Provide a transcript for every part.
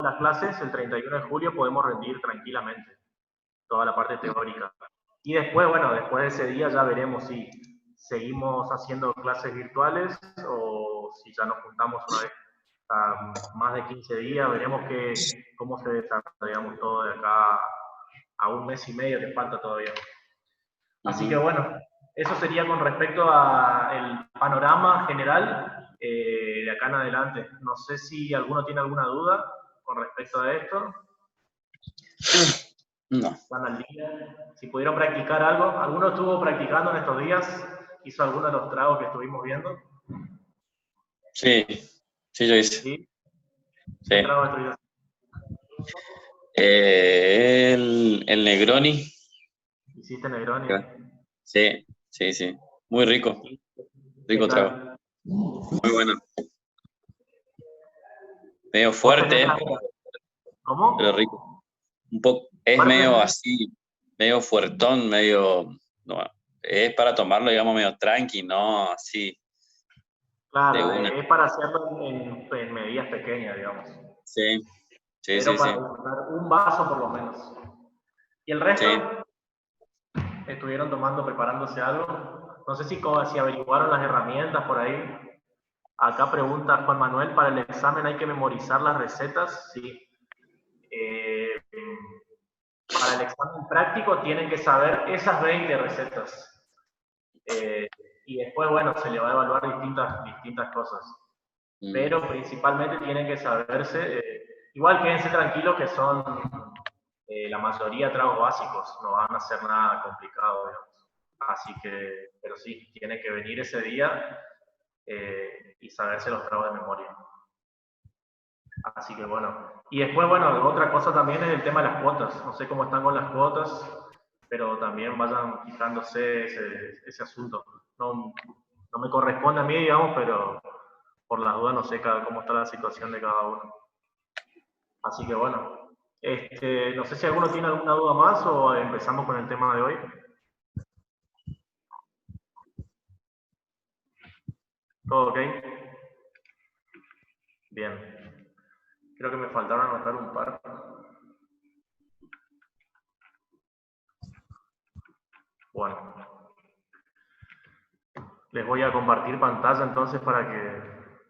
las clases, el 31 de julio podemos rendir tranquilamente toda la parte teórica. Y después, bueno, después de ese día ya veremos si seguimos haciendo clases virtuales o si ya nos juntamos una vez a más de 15 días, veremos cómo se desarrolla, digamos, todo de acá a un mes y medio que falta todavía. Así que bueno, eso sería con respecto al panorama general de acá en adelante. No sé si alguno tiene alguna duda con respecto a esto. No. Van al día. Si pudieron practicar algo. ¿Alguno estuvo practicando en estos días? ¿Hizo alguno de los tragos que estuvimos viendo? Sí, sí, yo hice. ¿Sí? Sí. ¿Qué trago estuviste haciendo? El Negroni. ¿Hiciste Negroni? Sí, sí, sí. Muy rico. Rico trago. Muy bueno. Medio fuerte, ¿Cómo? pero rico. Un poco, es medio así, medio fuertón, medio. No, es para tomarlo, digamos, medio tranqui, no así. Claro, De una. es para hacerlo en medidas pequeñas, digamos. Sí, sí, Pero sí, sí. para usar un vaso por lo menos. ¿Y el resto? Sí. ¿Estuvieron tomando, preparándose algo? No sé si averiguaron las herramientas por ahí. Acá pregunta Juan Manuel, ¿para el examen hay que memorizar las recetas? Sí. Para el examen práctico tienen que saber esas 20 recetas. Y después, bueno, se le va a evaluar distintas cosas. Pero principalmente tienen que saberse, igual quédense tranquilos que son la mayoría tragos básicos, no van a ser nada complicado, digamos. Así que, pero sí, tiene que venir ese día y saberse los tragos de memoria. Así que bueno. Y después, bueno, otra cosa también es el tema de las cuotas. No sé cómo están con las cuotas, pero también vayan fijándose ese asunto. No me corresponde a mí, digamos, pero por las dudas no sé cómo está la situación de cada uno. Así que bueno. No sé si alguno tiene alguna duda más o empezamos con el tema de hoy. ¿Todo ok? Bien. Creo que me faltaron anotar un par. Bueno. Les voy a compartir pantalla entonces para que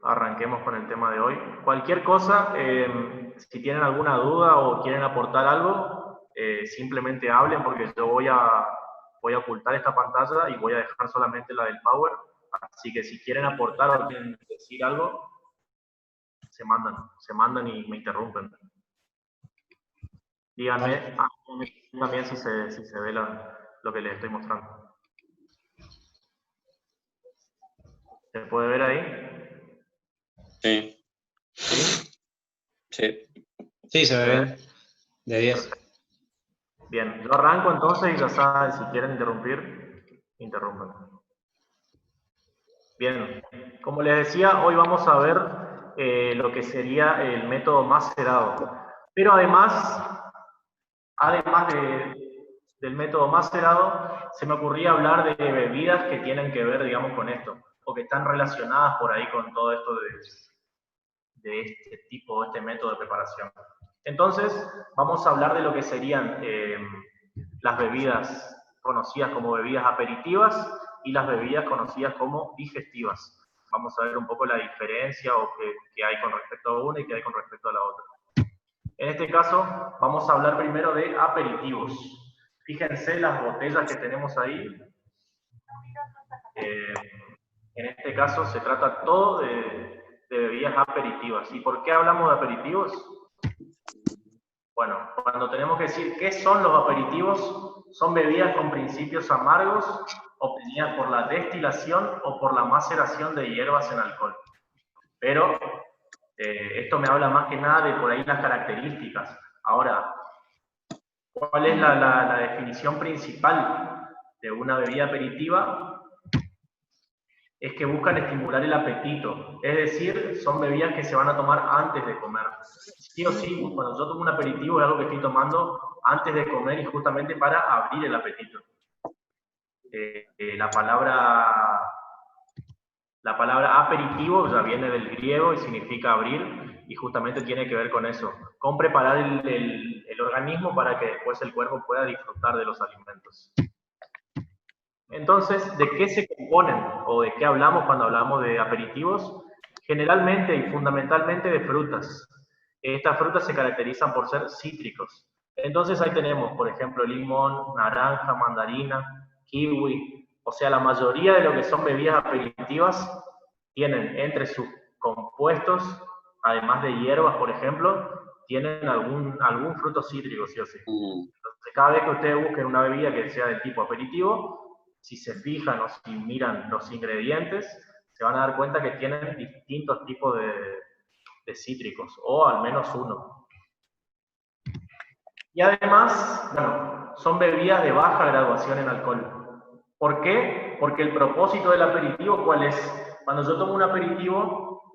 arranquemos con el tema de hoy. Cualquier cosa, si tienen alguna duda o quieren aportar algo, simplemente hablen porque yo voy a ocultar esta pantalla y voy a dejar solamente la del Power. Así que si quieren aportar o quieren decir algo, se mandan y me interrumpen. Díganme también si se ve lo que les estoy mostrando. ¿Se puede ver ahí? Sí. ¿Sí? Sí. Sí, se ve bien. De 10. Perfecto. Bien, yo arranco entonces y ya saben, si quieren interrumpir, interrumpen. Bien, como les decía, hoy vamos a ver lo que sería el método macerado. Pero además del método macerado, se me ocurría hablar de bebidas que tienen que ver, digamos, con esto, o que están relacionadas por ahí con todo esto de este método de preparación. Entonces, vamos a hablar de lo que serían las bebidas conocidas como bebidas aperitivas y las bebidas conocidas como digestivas. Vamos a ver un poco la diferencia o que hay con respecto a una y que hay con respecto a la otra. En este caso, vamos a hablar primero de aperitivos. Fíjense las botellas que tenemos ahí. En este caso se trata todo de bebidas aperitivas. ¿Y por qué hablamos de aperitivos? Bueno, cuando tenemos que decir qué son los aperitivos, son bebidas con principios amargos obtenidas por la destilación o por la maceración de hierbas en alcohol. Pero esto me habla más que nada de por ahí las características. Ahora, ¿cuál es la definición principal de una bebida aperitiva? Es que buscan estimular el apetito, es decir, son bebidas que se van a tomar antes de comer. Sí o sí, cuando yo tomo un aperitivo es algo que estoy tomando antes de comer y justamente para abrir el apetito. La palabra aperitivo ya viene del griego y significa abrir, y justamente tiene que ver con eso, con preparar el organismo para que después el cuerpo pueda disfrutar de los alimentos. Entonces, ¿de qué se componen o de qué hablamos cuando hablamos de aperitivos? Generalmente y fundamentalmente de frutas. Estas frutas se caracterizan por ser cítricos. Entonces ahí tenemos, por ejemplo, limón, naranja, mandarina, kiwi. O sea, la mayoría de lo que son bebidas aperitivas tienen entre sus compuestos, además de hierbas, por ejemplo, tienen algún fruto cítrico, sí o sí. Entonces, cada vez que ustedes busquen una bebida que sea del tipo aperitivo, si se fijan o si miran los ingredientes, se van a dar cuenta que tienen distintos tipos de cítricos, o al menos uno. Y además, bueno, son bebidas de baja graduación en alcohol. ¿Por qué? Porque el propósito del aperitivo, ¿cuál es? Cuando yo tomo un aperitivo,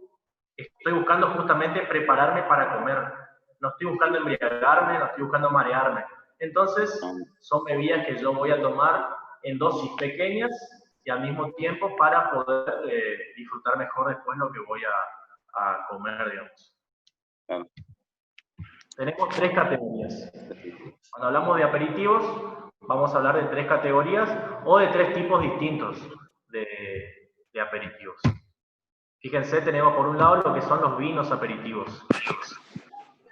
estoy buscando justamente prepararme para comer. No estoy buscando embriagarme, no estoy buscando marearme. Entonces, son bebidas que yo voy a tomar en dosis pequeñas y al mismo tiempo para poder disfrutar mejor después lo que voy a comer, digamos. Tenemos 3 categorías. Cuando hablamos de aperitivos, vamos a hablar de 3 categorías o de 3 tipos distintos de aperitivos. Fíjense, tenemos por un lado lo que son los vinos aperitivos.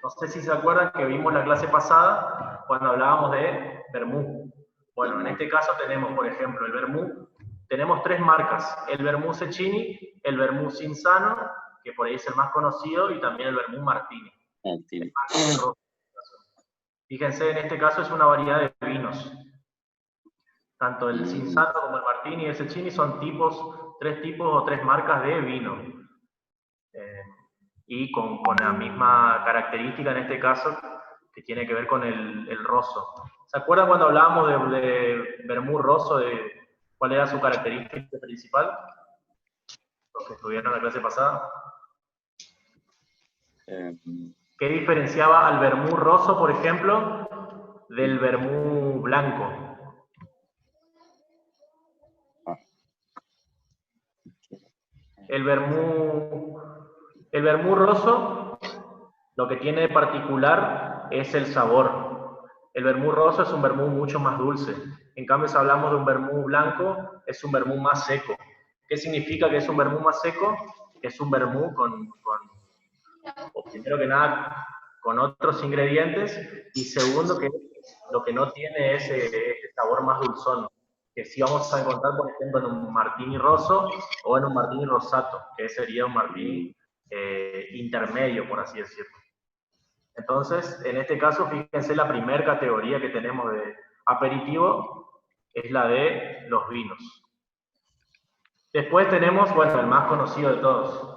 No sé si se acuerdan que vimos la clase pasada cuando hablábamos de vermú. Bueno, en este caso tenemos, por ejemplo, el vermú. Tenemos 3 marcas, el vermú Cecchini, el vermú Cinzano, que por ahí es el más conocido, y también el vermú Martini. Fíjense, en este caso es una variedad de vinos. Tanto el Cinzano como el Martini y el Cecchini son 3 tipos o 3 marcas de vino. Y con la misma característica en este caso, que tiene que ver con el rosso. ¿Se acuerdan cuando hablábamos de vermú rosso, de cuál era su característica principal? Los que estudiaron la clase pasada. ¿Qué diferenciaba al vermú rosso, por ejemplo, del vermú blanco? El vermú rosso, lo que tiene de particular es el sabor. El vermú rosso es un vermú mucho más dulce. En cambio, si hablamos de un vermú blanco, es un vermú más seco. ¿Qué significa que es un vermú más seco? Es un vermú o primero que nada, con otros ingredientes, y segundo, que lo que no tiene es ese sabor más dulzón, que sí vamos a encontrar, por ejemplo, en un martini rosso o en un martini rosato, que sería un martini intermedio, por así decirlo. Entonces, en este caso, fíjense, la primera categoría que tenemos de aperitivo es la de los vinos. Después tenemos, bueno, el más conocido de todos,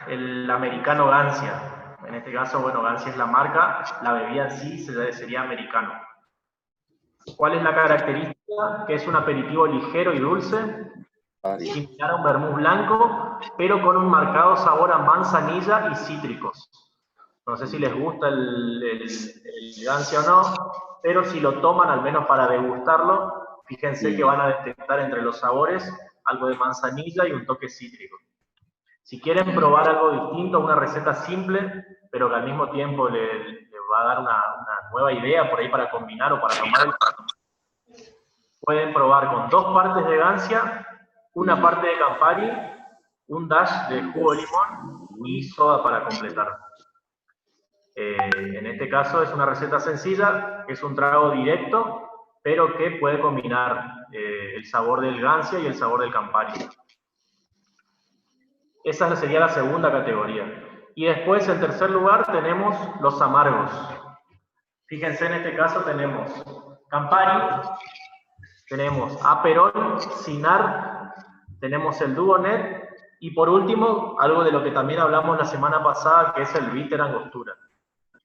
el americano Gancia. En este caso, bueno, Gancia es la marca, la bebida en sí sería americano. ¿Cuál es la característica? Que es un aperitivo ligero y dulce, similar a un vermú blanco, pero con un marcado sabor a manzanilla y cítricos. No sé si les gusta el Gancia o no, pero si lo toman, al menos para degustarlo, fíjense que van a detectar entre los sabores algo de manzanilla y un toque cítrico. Si quieren probar algo distinto, una receta simple, pero que al mismo tiempo le va a dar una nueva idea por ahí para combinar o para tomar, pueden probar con 2 partes de Gancia, una parte de Campari, un dash de jugo de limón y soda para completar. En este caso es una receta sencilla, es un trago directo, pero que puede combinar el sabor del Gancia y el sabor del Campari. Esa sería la segunda categoría. Y después, en tercer lugar, tenemos los amargos. Fíjense, en este caso tenemos Campari, tenemos Aperol, Cynar, tenemos el Duonet, y por último, algo de lo que también hablamos la semana pasada, que es el Bitter Angostura.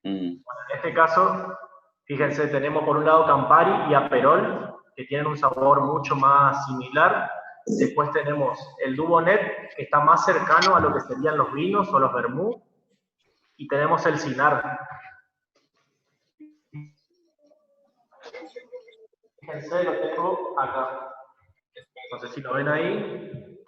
Bueno, en este caso, fíjense, tenemos por un lado Campari y Aperol, que tienen un sabor mucho más similar. Después tenemos el Duonet, que está más cercano a lo que serían los vinos o los vermú. Y tenemos el Cynar. Fíjense, lo tengo acá. No sé si lo ven ahí.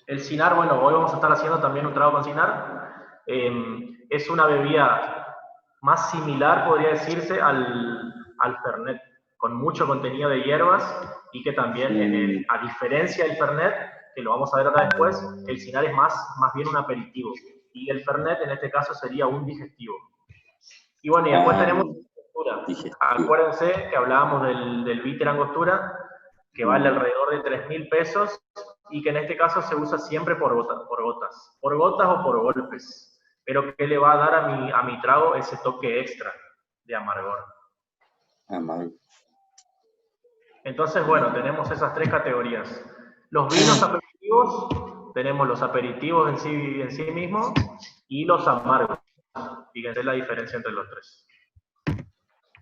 El Cynar, bueno, hoy vamos a estar haciendo también un trago con Cynar. Es una bebida más similar, podría decirse, al Fernet, con mucho contenido de hierbas y que también, a diferencia del Fernet, que lo vamos a ver ahora después, el Cynar es más bien un aperitivo y el Fernet en este caso sería un digestivo. Y bueno, y después tenemos Angostura. Acuérdense que hablábamos del bitter Angostura, que vale alrededor de 3.000 pesos y que en este caso se usa siempre por gotas o por golpes, pero que le va a dar a mi trago ese toque extra de amargor. Entonces, bueno, tenemos esas tres categorías. Los vinos aperitivos, tenemos los aperitivos en sí mismos y los amargos. Fíjense la diferencia entre los tres.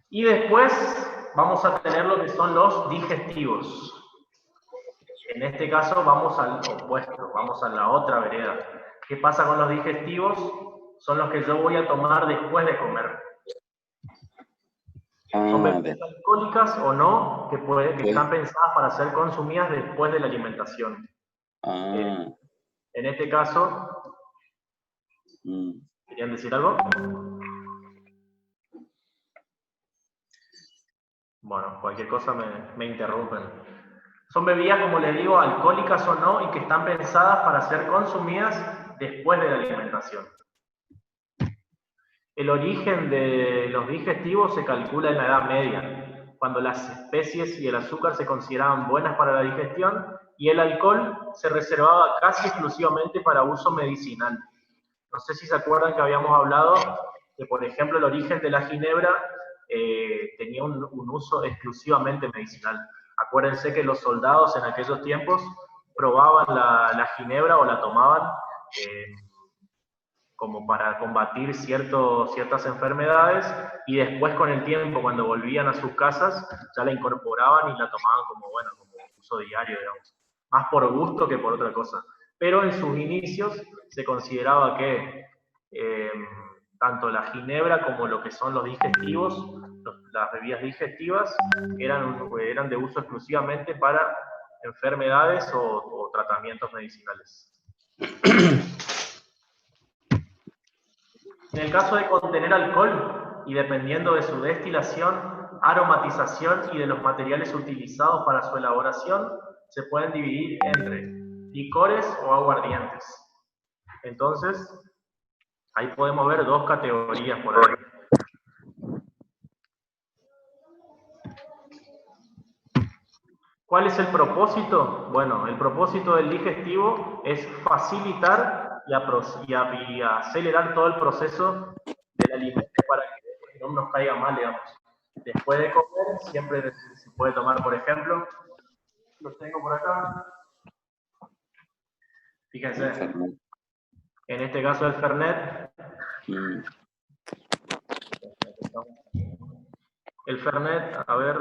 Y después vamos a tener lo que son los digestivos. En este caso vamos al opuesto, vamos a la otra vereda. ¿Qué pasa con los digestivos? Son los que yo voy a tomar después de comer. Son bebidas alcohólicas o no, que están pensadas para ser consumidas después de la alimentación. En este caso, ¿querían decir algo? Bueno, cualquier cosa me interrumpen. Son bebidas, como les digo, alcohólicas o no, y que están pensadas para ser consumidas después de la alimentación. El origen de los digestivos se calcula en la Edad Media, cuando las especies y el azúcar se consideraban buenas para la digestión y el alcohol se reservaba casi exclusivamente para uso medicinal. No sé si se acuerdan que habíamos hablado que, por ejemplo, el origen de la ginebra tenía un uso exclusivamente medicinal. Acuérdense que los soldados en aquellos tiempos probaban la ginebra o la tomaban como para combatir ciertas enfermedades, y después con el tiempo, cuando volvían a sus casas, ya la incorporaban y la tomaban como uso diario, digamos. Más por gusto que por otra cosa. Pero en sus inicios se consideraba que tanto la ginebra como lo que son los digestivos, las bebidas digestivas, eran de uso exclusivamente para enfermedades o tratamientos medicinales. En el caso de contener alcohol, y dependiendo de su destilación, aromatización y de los materiales utilizados para su elaboración, se pueden dividir entre licores o aguardientes. Entonces, ahí podemos ver dos categorías por ahí. ¿Cuál es el propósito? Bueno, el propósito del digestivo es facilitar y acelerar todo el proceso del alimento para que no nos caiga mal, digamos. Después de comer, siempre se puede tomar, por ejemplo, los tengo por acá. Fíjense, en este caso el Fernet. El Fernet, a ver.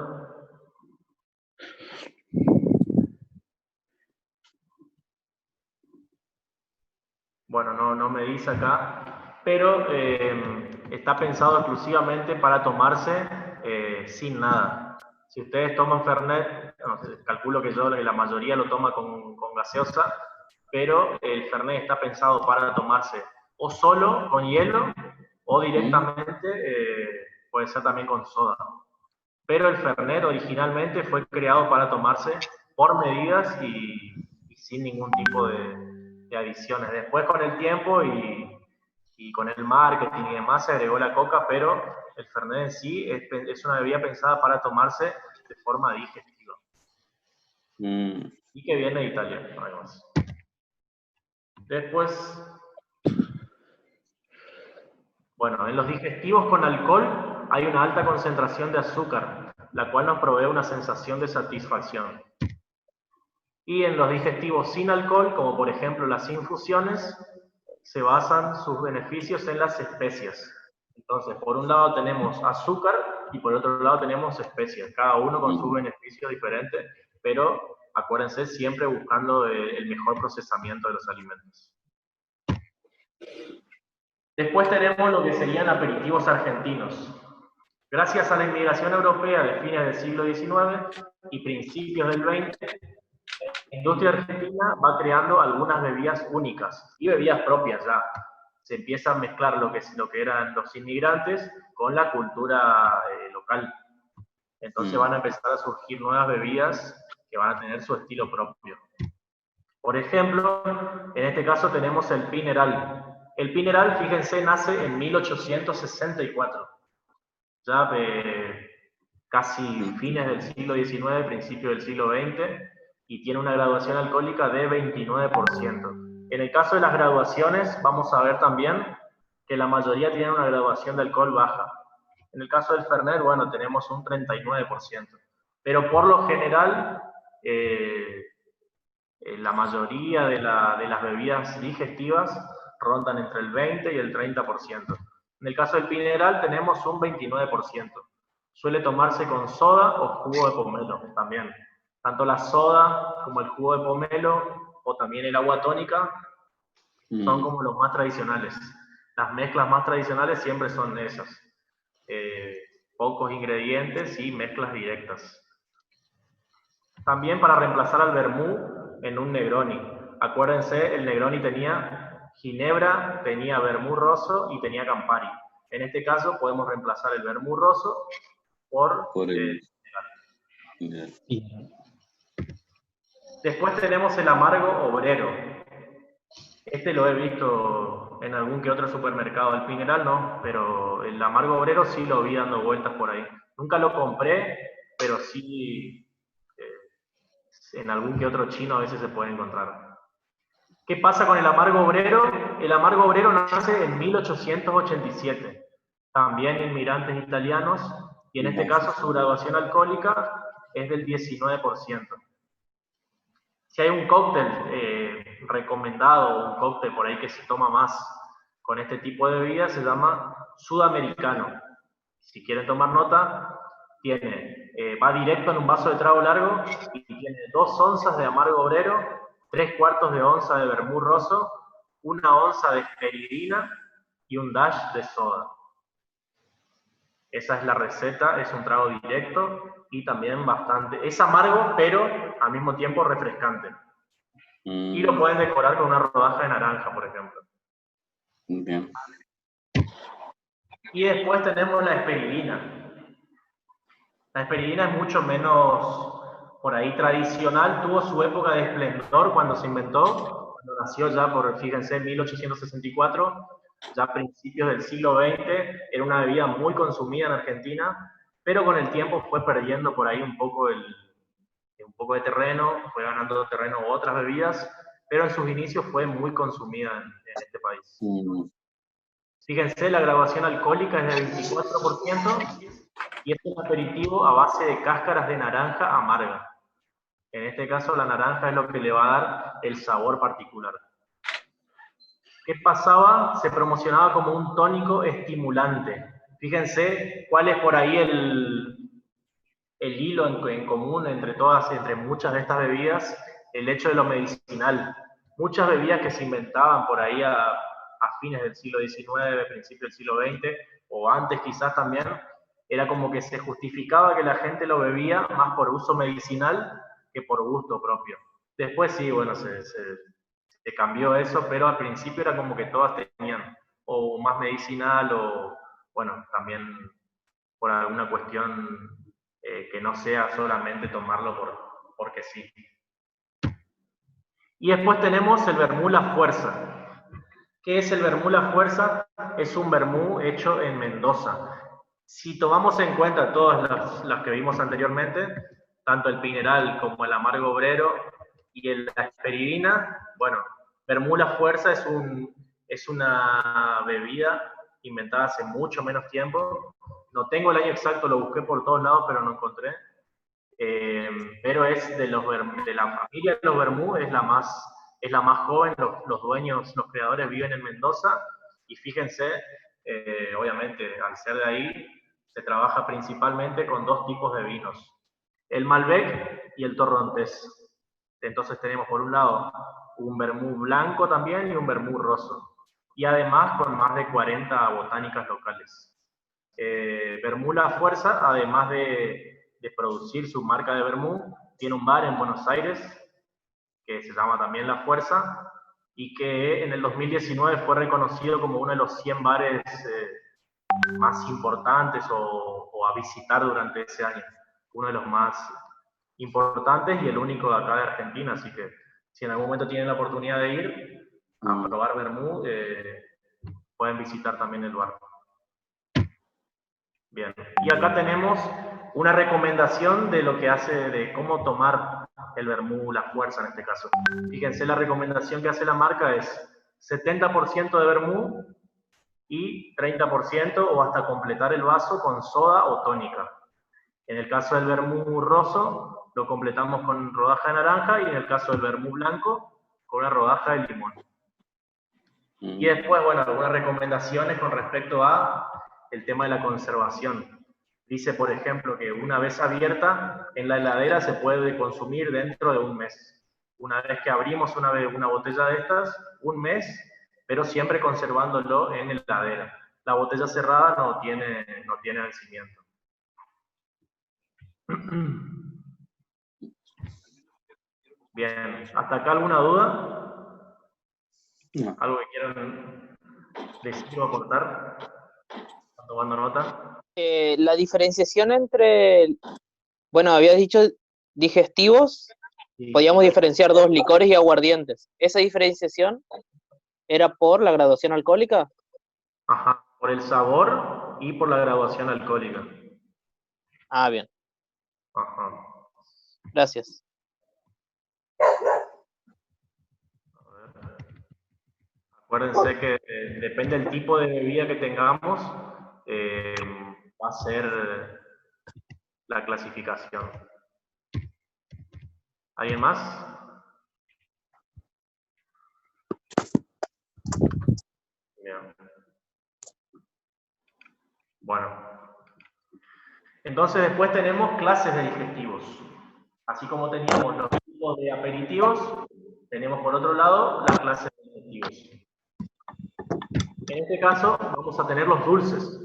Bueno, no me dice acá, pero está pensado exclusivamente para tomarse sin nada. Si ustedes toman Fernet, calculo que la mayoría lo toma con gaseosa, pero el Fernet está pensado para tomarse o solo con hielo o directamente, puede ser también con soda. Pero el Fernet originalmente fue creado para tomarse por medidas y sin ningún tipo de adiciones. Después, con el tiempo y con el marketing y demás, se agregó la coca, pero el Fernet en sí es una bebida pensada para tomarse de forma digestiva. Y que viene de Italia, además. Después, bueno, en los digestivos con alcohol hay una alta concentración de azúcar, la cual nos provee una sensación de satisfacción. Y en los digestivos sin alcohol, como por ejemplo las infusiones, se basan sus beneficios en las especias. Entonces, por un lado tenemos azúcar y por otro lado tenemos especias, cada uno con su beneficio diferente, pero acuérdense siempre buscando el mejor procesamiento de los alimentos. Después tenemos lo que serían aperitivos argentinos. Gracias a la inmigración europea de fines del siglo XIX y principios del XX, industria argentina va creando algunas bebidas únicas y bebidas propias ya. Se empieza a mezclar lo que eran los inmigrantes con la cultura local. Entonces van a empezar a surgir nuevas bebidas que van a tener su estilo propio. Por ejemplo, en este caso tenemos el Pineral. El Pineral, fíjense, nace en 1864. Ya casi fines del siglo XIX, principio del siglo XX, y tiene una graduación alcohólica de 29%. En el caso de las graduaciones, vamos a ver también que la mayoría tienen una graduación de alcohol baja. En el caso del Fernet, bueno, tenemos un 39%. Pero por lo general, la mayoría de las bebidas digestivas rondan entre el 20 y el 30%. En el caso del Pineral tenemos un 29%. Suele tomarse con soda o jugo de pomelo también. Tanto la soda como el jugo de pomelo o también el agua tónica son como los más tradicionales. Las mezclas más tradicionales siempre son esas. Pocos ingredientes y mezclas directas. También para reemplazar al vermú en un Negroni. Acuérdense, el Negroni tenía ginebra, tenía vermú rosso y tenía Campari. En este caso podemos reemplazar el vermú rosso por el Después tenemos el amargo obrero. Este lo he visto en algún que otro supermercado. El Pineral no, pero el amargo obrero sí lo vi dando vueltas por ahí. Nunca lo compré, pero sí en algún que otro chino a veces se puede encontrar. ¿Qué pasa con el amargo obrero? El amargo obrero nace en 1887. También inmigrantes italianos, y en este caso su graduación alcohólica es del 19%. Si hay un cóctel recomendado, un cóctel por ahí que se toma más con este tipo de bebida, se llama sudamericano. Si quieren tomar nota, va directo en un vaso de trago largo y tiene 2 onzas de amargo obrero, 3/4 de onza de vermú rosso, 1 onza de esperidina y un dash de soda. Esa es la receta, es un trago directo y también bastante, es amargo pero al mismo tiempo refrescante. Y lo pueden decorar con una rodaja de naranja, por ejemplo. Bien. Y después tenemos la esperidina. La esperidina es mucho menos, por ahí, tradicional. Tuvo su época de esplendor cuando se inventó, cuando nació ya fíjense, en 1864, ya a principios del siglo XX, era una bebida muy consumida en Argentina, pero con el tiempo fue perdiendo por ahí un poco de terreno, fue ganando terreno otras bebidas, pero en sus inicios fue muy consumida en este país. Fíjense, la graduación alcohólica es de 24% y es un aperitivo a base de cáscaras de naranja amarga. En este caso, la naranja es lo que le va a dar el sabor particular. ¿Qué pasaba? Se promocionaba como un tónico estimulante. Fíjense cuál es por ahí el hilo en común entre muchas de estas bebidas, el hecho de lo medicinal. Muchas bebidas que se inventaban por ahí a fines del siglo XIX, principios del siglo XX, o antes quizás también, era como que se justificaba que la gente lo bebía más por uso medicinal que por gusto propio. Después sí, bueno, se cambió eso, pero al principio era como que todas tenían o más medicinal o, bueno, también por alguna cuestión que no sea solamente tomarlo porque sí. Y después tenemos el vermú La Fuerza. ¿Qué es el vermú La Fuerza? Es un vermú hecho en Mendoza. Si tomamos en cuenta todas las que vimos anteriormente, tanto el Pineral como el amargo obrero y la esperidina, bueno, vermú La Fuerza es una bebida inventada hace mucho menos tiempo. No tengo el año exacto, lo busqué por todos lados, pero no encontré. Pero es de la familia de los vermú, es la más joven. Los dueños, los creadores viven en Mendoza, y fíjense, obviamente, al ser de ahí, se trabaja principalmente con 2 tipos de vinos, el Malbec y el Torrontés. Entonces tenemos por un lado un vermú blanco también y un vermú rosso, y además con más de 40 botánicas locales. Vermú La Fuerza, además de producir su marca de vermú, tiene un bar en Buenos Aires que se llama también La Fuerza, y que en el 2019 fue reconocido como uno de los 100 bares más importantes o a visitar durante ese año. Uno de los más importantes y el único de acá de Argentina, así que si en algún momento tienen la oportunidad de ir a probar vermú, pueden visitar también el bar. Bien, y acá tenemos una recomendación de lo que hace, de cómo tomar el vermú, La Fuerza en este caso. Fíjense, la recomendación que hace la marca es 70% de vermú y 30% o hasta completar el vaso con soda o tónica. En el caso del vermú roso, lo completamos con rodaja de naranja, y en el caso del vermú blanco, con una rodaja de limón. Y después, bueno, algunas recomendaciones con respecto a el tema de la conservación. Dice, por ejemplo, que una vez abierta en la heladera se puede consumir dentro de un mes. Una vez que abrimos una botella de estas, un mes, pero siempre conservándolo en la heladera. La botella cerrada no tiene vencimiento. Bien, ¿hasta acá alguna duda? No. ¿Algo que quieran decir o aportar? ¿Están tomando nota? La diferenciación entre, bueno, habías dicho digestivos, Sí. podíamos diferenciar 2, licores y aguardientes. ¿Esa diferenciación era por la graduación alcohólica? Ajá, por el sabor y por la graduación alcohólica. Ah, bien. Ajá. Gracias. Acuérdense que depende del tipo de bebida que tengamos, va a ser la clasificación. ¿Alguien más? Bien. Bueno. Entonces después tenemos clases de digestivos. Así como teníamos los tipos de aperitivos, tenemos por otro lado la clase de digestivos. En este caso vamos a tener los dulces.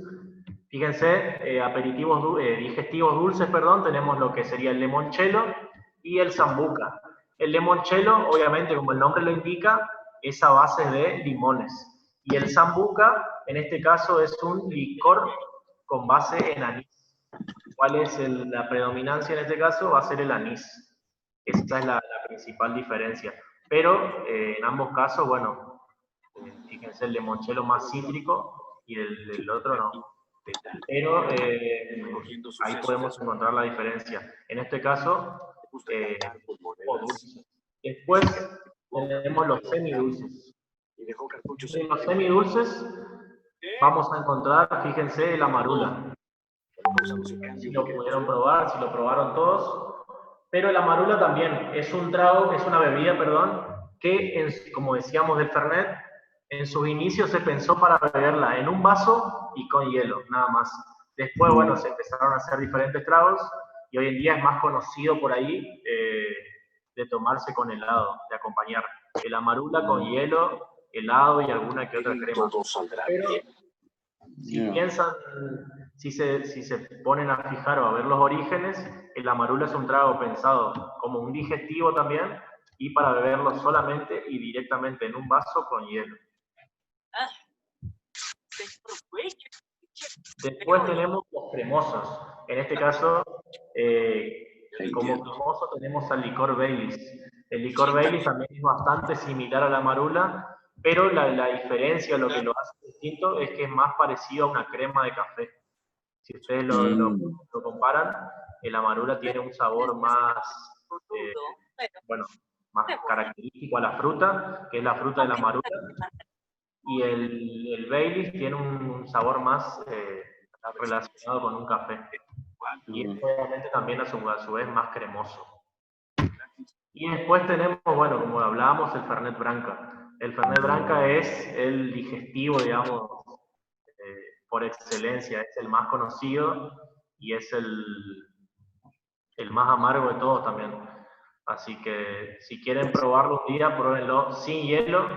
Fíjense, digestivos dulces, perdón, tenemos lo que sería el limoncello y el sambuca. El limoncello, obviamente, como el nombre lo indica, es a base de limones. Y el sambuca, en este caso, es un licor con base en anís. ¿Cuál es la predominancia en este caso? Va a ser el anís. Esa es la principal diferencia. Pero en ambos casos, bueno, fíjense, el limoncello más cítrico y el otro no. Pero ahí podemos encontrar la diferencia. En este caso, o dulces. Después tenemos los semidulces. En los semidulces vamos a encontrar, fíjense, la marula. Si lo pudieron probar, si lo probaron todos. Pero la marula también es un trago, es una bebida, perdón, que, como decíamos del Fernet, en sus inicios se pensó para beberla en un vaso y con hielo, nada más. Después, bueno, se empezaron a hacer diferentes tragos y hoy en día es más conocido por ahí de tomarse con helado, de acompañar la marula con hielo, helado y alguna que otra crema. Pero si piensan, si se ponen a fijar o a ver los orígenes, el amarula es un trago pensado como un digestivo también y para beberlo solamente y directamente en un vaso con hielo. Después tenemos los cremosos. En este caso, como cremoso tenemos al licor Baileys. El licor Baileys también es bastante similar a la marula, pero la diferencia, lo que lo hace distinto, es que es más parecido a una crema de café. Si ustedes lo comparan, el amarula tiene un sabor más, bueno, más característico a la fruta, que es la fruta de la amarula, y el Baileys tiene un sabor más relacionado con un café. Y es obviamente también a su vez más cremoso. Y después tenemos, bueno, como hablábamos, el Fernet Branca. El Fernet Branca es el digestivo, digamos, por excelencia, es el más conocido y es el más amargo de todos también. Así que si quieren probarlo un día, pruébenlo sin hielo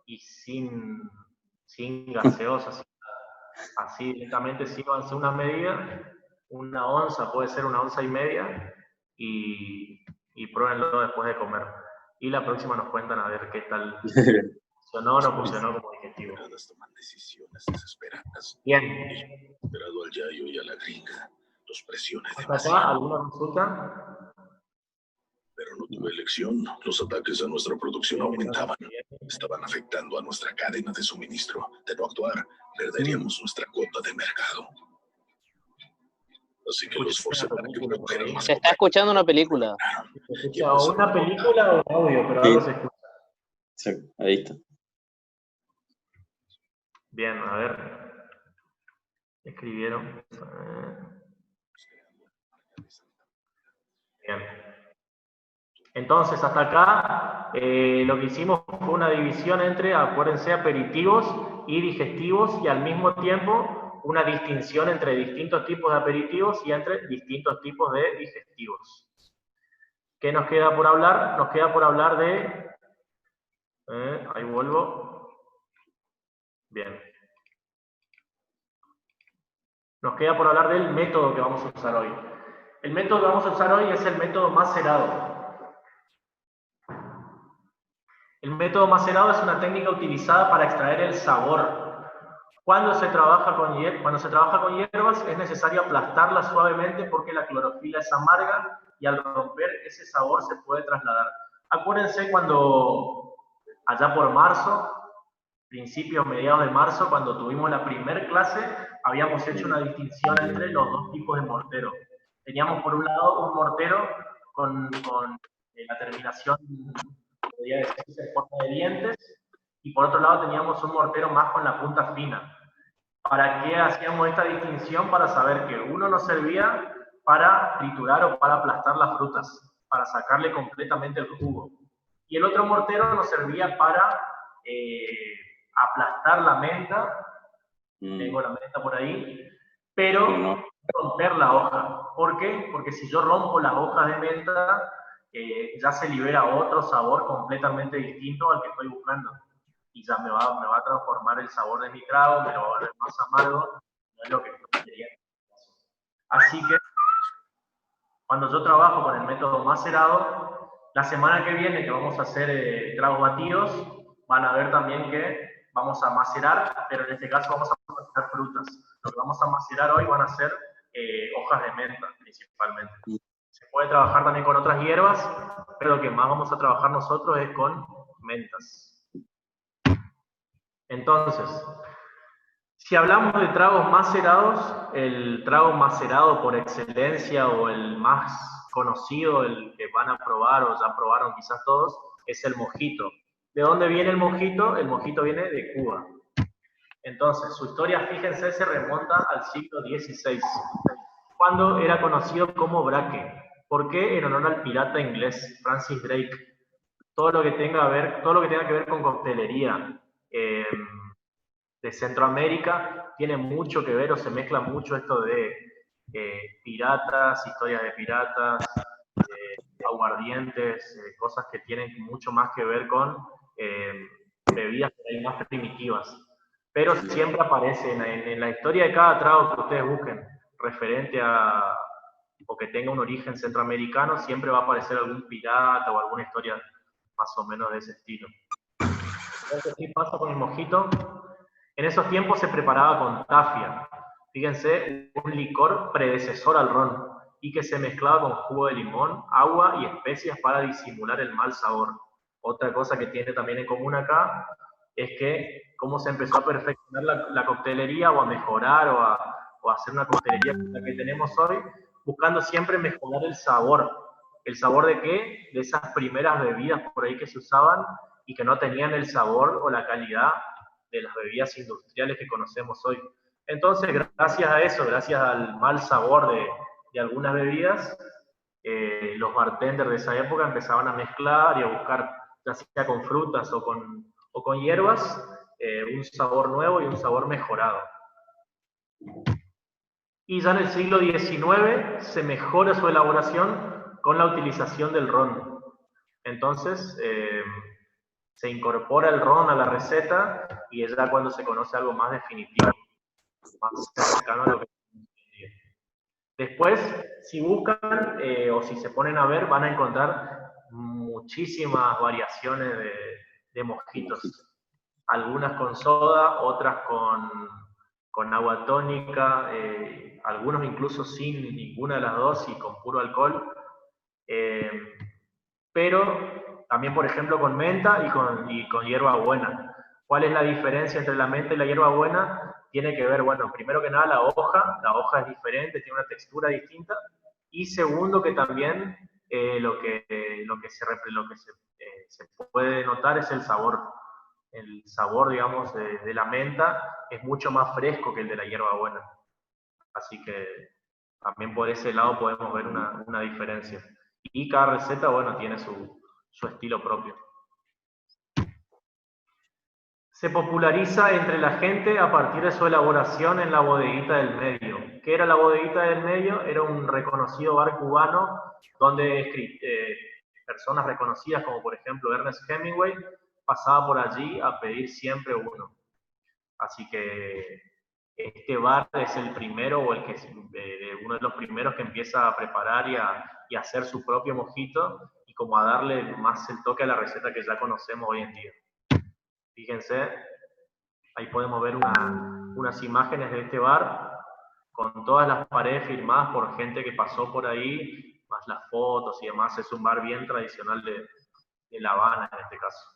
y sin gaseosa. Así directamente sírvanse una medida, una onza, puede ser una onza y media, y pruébenlo después de comer. y la próxima nos cuentan a ver qué tal funcionó o no funcionó como digestivo. Toman decisiones desesperadas. Bien. Esperado al yayo y a la gringa. Los presiones ¿Hasta demasiado. acá alguna consulta? Pero no tuve elección. Los ataques a nuestra producción aumentaban. Estaban afectando a nuestra cadena de suministro. De no actuar, perderíamos nuestra cuota de mercado. Así que los forcé para que produjeran más. Se está escuchando una película. Se escucha o una película o un audio, pero algo se escucha. Sí, ahí está. Bien, a ver. Escribieron. Bien. Entonces, hasta acá lo que hicimos fue una división entre, acuérdense, aperitivos y digestivos, y al mismo tiempo una distinción entre distintos tipos de aperitivos y entre distintos tipos de digestivos. ¿Qué nos queda por hablar? Nos queda por hablar de... ahí vuelvo. Bien. Nos queda por hablar del método que vamos a usar hoy. El método que vamos a usar hoy es el método macerado. El método macerado es una técnica utilizada para extraer el sabor. Cuando se trabaja con hierbas es necesario aplastarla suavemente porque la clorofila es amarga y al romper ese sabor se puede trasladar. Acuérdense cuando allá por marzo, principios, mediados de marzo, cuando tuvimos la primer clase, habíamos hecho una distinción entre los dos tipos de mortero. Teníamos por un lado un mortero con la terminación, podría decirse, en forma de dientes, y por otro lado teníamos un mortero más con la punta fina. ¿Para qué hacíamos esta distinción? Para saber que uno nos servía para triturar o para aplastar las frutas, para sacarle completamente el jugo. Y el otro mortero nos servía para aplastar la menta, tengo la menta por ahí, pero no romper la hoja. ¿Por qué? Porque si yo rompo las hojas de menta, ya se libera otro sabor completamente distinto al que estoy buscando. Y ya me va a transformar el sabor de mi trago, me lo va a volver más amargo, no es lo que yo quería. Así que, cuando yo trabajo con el método macerado, la semana que viene que vamos a hacer tragos batidos, van a ver también que vamos a macerar, pero en este caso vamos a macerar frutas. Lo que vamos a macerar hoy van a ser hojas de menta, principalmente. Se puede trabajar también con otras hierbas, pero lo que más vamos a trabajar nosotros es con mentas. Entonces, si hablamos de tragos macerados, el trago macerado por excelencia o el más conocido, el que van a probar o ya probaron quizás todos, es el mojito. ¿De dónde viene el mojito? El mojito viene de Cuba. Entonces, su historia, fíjense, se remonta al siglo XVI, cuando era conocido como braque. ¿Por qué? En honor al pirata inglés Francis Drake. Todo lo que tenga que ver con coctelería de Centroamérica tiene mucho que ver, o se mezcla mucho esto de piratas, historias de piratas, aguardientes, cosas que tienen mucho más que ver con bebidas más primitivas. Pero siempre aparece en la historia de cada trago que ustedes busquen, referente a, o que tenga un origen centroamericano, siempre va a aparecer algún pirata o alguna historia más o menos de ese estilo. Entonces, ¿qué pasa con el mojito? En esos tiempos se preparaba con tafia. Fíjense, un licor predecesor al ron y que se mezclaba con jugo de limón, agua y especias para disimular el mal sabor. Otra cosa que tiene también en común acá es que cómo se empezó a perfeccionar la coctelería o a mejorar o a hacer una coctelería como la que tenemos hoy, buscando siempre mejorar el sabor. ¿El sabor de qué? De esas primeras bebidas por ahí que se usaban y que no tenían el sabor o la calidad de las bebidas industriales que conocemos hoy. Entonces, gracias a eso, gracias al mal sabor de algunas bebidas, los bartenders de esa época empezaban a mezclar y a buscar, ya sea con frutas o con hierbas, un sabor nuevo y un sabor mejorado. Y ya en el siglo XIX se mejora su elaboración con la utilización del ron. Entonces, se incorpora el ron a la receta y es ya cuando se conoce algo más definitivo, más cercano a lo que... Después, si buscan o si se ponen a ver, van a encontrar muchísimas variaciones de mojitos. Algunas con soda, otras con agua tónica, algunos incluso sin ninguna de las dos y con puro alcohol. Pero también, por ejemplo, con menta y con hierbabuena. ¿Cuál es la diferencia entre la menta y la hierbabuena? Tiene que ver, bueno, primero que nada la hoja es diferente, tiene una textura distinta, y segundo que también lo que se puede notar es el sabor. El sabor, digamos, de la menta es mucho más fresco que el de la hierbabuena. Así que también por ese lado podemos ver una diferencia. Y cada receta, bueno, tiene su estilo propio. Se populariza entre la gente a partir de su elaboración en la bodeguita del medio. ¿Qué era la bodeguita del medio? Era un reconocido bar cubano donde personas reconocidas como por ejemplo Ernest Hemingway pasaba por allí a pedir siempre uno. Así que este bar es el primero o uno de los primeros que empieza a preparar y a hacer su propio mojito y como a darle más el toque a la receta que ya conocemos hoy en día. Fíjense, ahí podemos ver unas imágenes de este bar con todas las paredes firmadas por gente que pasó por ahí, más las fotos y demás. Es un bar bien tradicional de La Habana en este caso.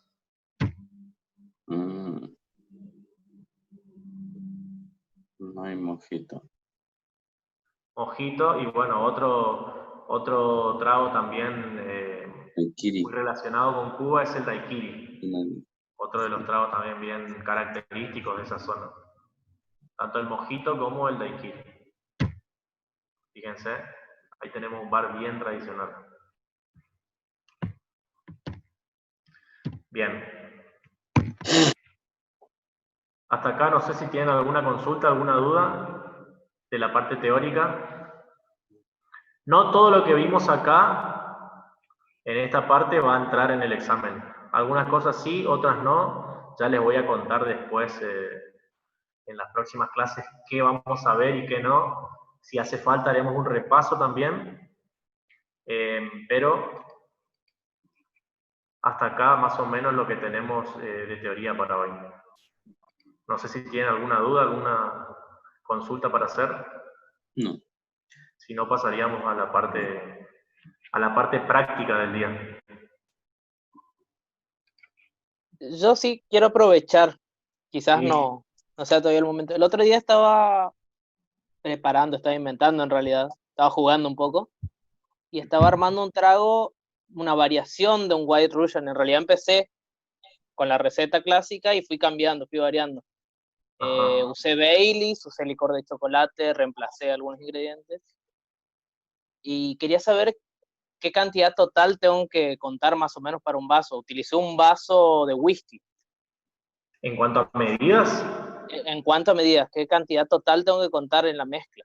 No hay mojito. Mojito y bueno, otro trago también muy relacionado con Cuba es el daiquiri. Otro de los tragos también bien característicos de esa zona. Tanto el mojito como el daiquiri. Fíjense, ahí tenemos un bar bien tradicional. Bien. Hasta acá no sé si tienen alguna consulta, alguna duda de la parte teórica. No todo lo que vimos acá en esta parte va a entrar en el examen. Algunas cosas sí, otras no. Ya les voy a contar después en las próximas clases qué vamos a ver y qué no. Si hace falta haremos un repaso también. Pero hasta acá más o menos lo que tenemos de teoría para hoy. No sé si tienen alguna duda, alguna consulta para hacer. No. Si no, pasaríamos a la parte práctica del día. Yo sí quiero aprovechar, quizás Sí. no sea todavía el momento. El otro día estaba estaba inventando en realidad, estaba jugando un poco y estaba armando un trago, una variación de un White Russian. En realidad empecé con la receta clásica y fui cambiando, fui variando. Usé Baileys, usé licor de chocolate, reemplacé algunos ingredientes y quería saber qué cantidad total tengo que contar más o menos para un vaso. Utilicé un vaso de whisky. En cuanto a medidas. En cuanto a medidas, ¿qué cantidad total tengo que contar en la mezcla?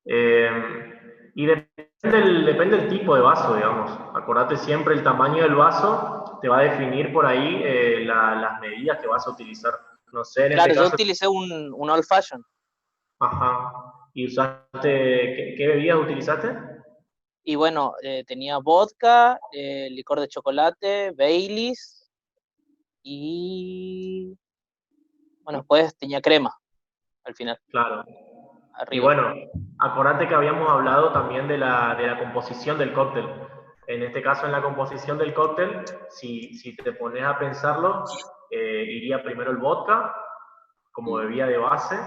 Y depende del tipo de vaso, digamos. Acordate siempre el tamaño del vaso, te va a definir por ahí las medidas que vas a utilizar. No sé, en Claro, este yo caso. utilicé un Old Fashion. Ajá. ¿Y usaste, qué bebidas utilizaste? Y bueno, tenía vodka, licor de chocolate, Baileys y bueno, después tenía crema al final. Claro. Y Arriba. bueno, acordate que habíamos hablado también de la composición del cóctel. En este caso, en la composición del cóctel, si te pones a pensarlo, iría primero el vodka como bebida de base,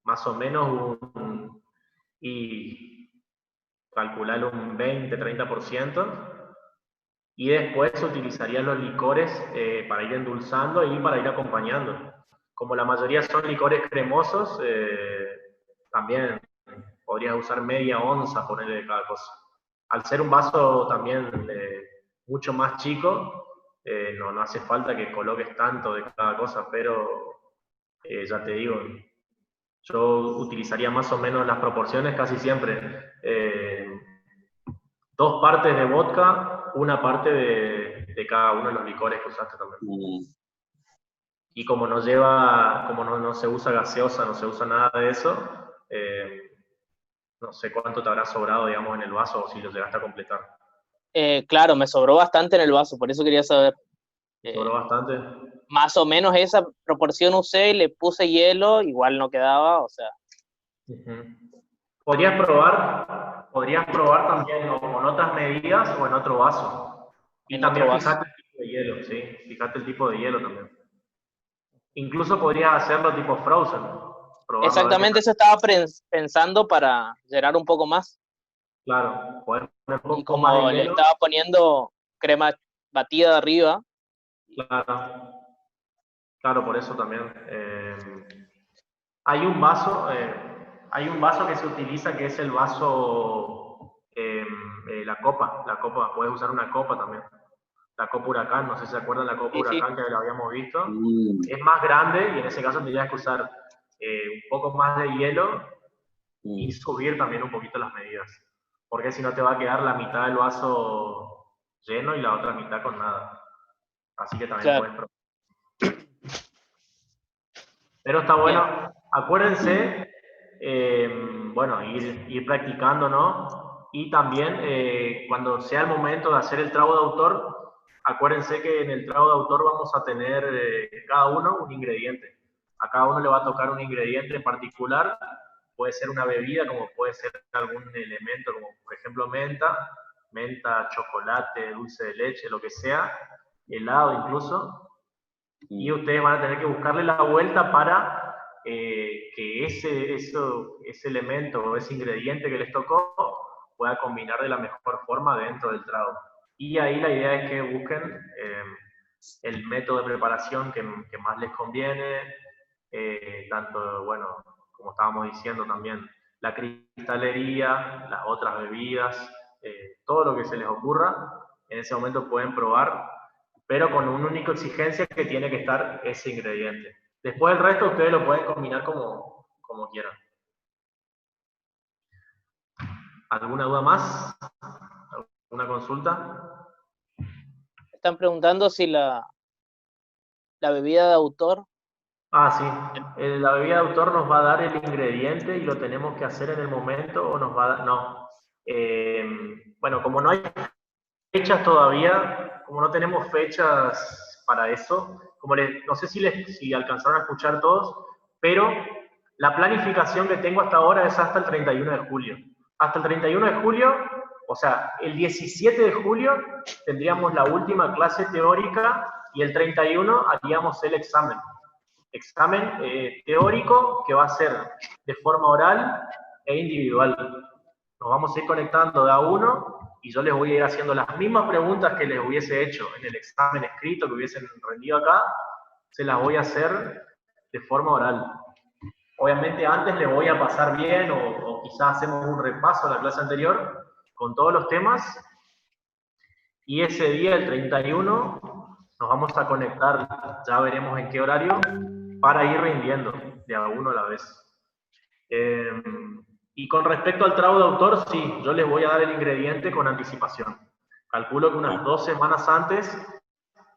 más o menos y calcular un 20-30%, y después utilizarías los licores para ir endulzando y para ir acompañando. Como la mayoría son licores cremosos, también podrías usar media onza, ponerle de cada cosa. Al ser un vaso también mucho más chico, no hace falta que coloques tanto de cada cosa, pero ya te digo, yo utilizaría más o menos las proporciones casi siempre. 2 partes de vodka, 1 parte de cada uno de los licores que usaste también. Y como no se usa gaseosa, no se usa nada de eso, no sé cuánto te habrá sobrado, digamos, en el vaso o si lo llegaste a completar. Claro, me sobró bastante en el vaso, por eso quería saber. Sobró bastante. Más o menos esa proporción usé y le puse hielo, igual no quedaba, o sea. Podrías probar también o con otras medidas o en otro vaso. Y En también otro vaso. fíjate el tipo de hielo, ¿sí? Fíjate el tipo de hielo también. Incluso podrías hacerlo tipo frozen. Probarlo Exactamente, eso estaba pensando para llenar un poco más. Claro, poder poner un Y poco más como de le hielo. estaba poniendo crema batida de arriba. Claro, claro, por eso también. Hay un vaso, que se utiliza que es el vaso, la copa, puedes usar una copa también. La copa huracán, no sé si se acuerdan la copa Sí, sí. huracán que la habíamos visto. Mm. Es más grande y en ese caso tendrías que usar un poco más de hielo y subir también un poquito las medidas. Porque si no te va a quedar la mitad del vaso lleno y la otra mitad con nada. Así que también Claro. puedes probar. Pero está Bien. bueno, acuérdense, bueno, ir practicando, ¿no? Y también cuando sea el momento de hacer el trago de autor, acuérdense que en el trago de autor vamos a tener cada uno un ingrediente. A cada uno le va a tocar un ingrediente en particular, puede ser una bebida, como puede ser algún elemento, como por ejemplo menta, chocolate, dulce de leche, lo que sea, helado incluso, y ustedes van a tener que buscarle la vuelta para que ese elemento o ese ingrediente que les tocó pueda combinar de la mejor forma dentro del trago. Y ahí la idea es que busquen el método de preparación que más les conviene, tanto, bueno, como estábamos diciendo también, la cristalería, las otras bebidas, todo lo que se les ocurra, en ese momento pueden probar, pero con una única exigencia que tiene que estar ese ingrediente. Después el resto ustedes lo pueden combinar como quieran. ¿Alguna duda más? ¿Alguna consulta? Están preguntando si la bebida de autor. Ah, sí. La bebida de autor nos va a dar el ingrediente y lo tenemos que hacer en el momento o nos va a dar... No. Bueno, como no hay fechas todavía, como no tenemos fechas para eso, no sé si alcanzaron a escuchar todos, pero la planificación que tengo hasta ahora es hasta el 31 de julio. Hasta el 31 de julio, o sea, el 17 de julio tendríamos la última clase teórica y el 31 haríamos el examen. Examen teórico que va a ser de forma oral e individual. Nos vamos a ir conectando de a uno y yo les voy a ir haciendo las mismas preguntas que les hubiese hecho en el examen escrito que hubiesen rendido acá, se las voy a hacer de forma oral. Obviamente antes les voy a pasar bien o quizás hacemos un repaso a la clase anterior con todos los temas y ese día, el 31, nos vamos a conectar, ya veremos en qué horario, para ir rindiendo de a uno a la vez. Y con respecto al trago de autor, sí, yo les voy a dar el ingrediente con anticipación. Calculo que unas 2 semanas antes,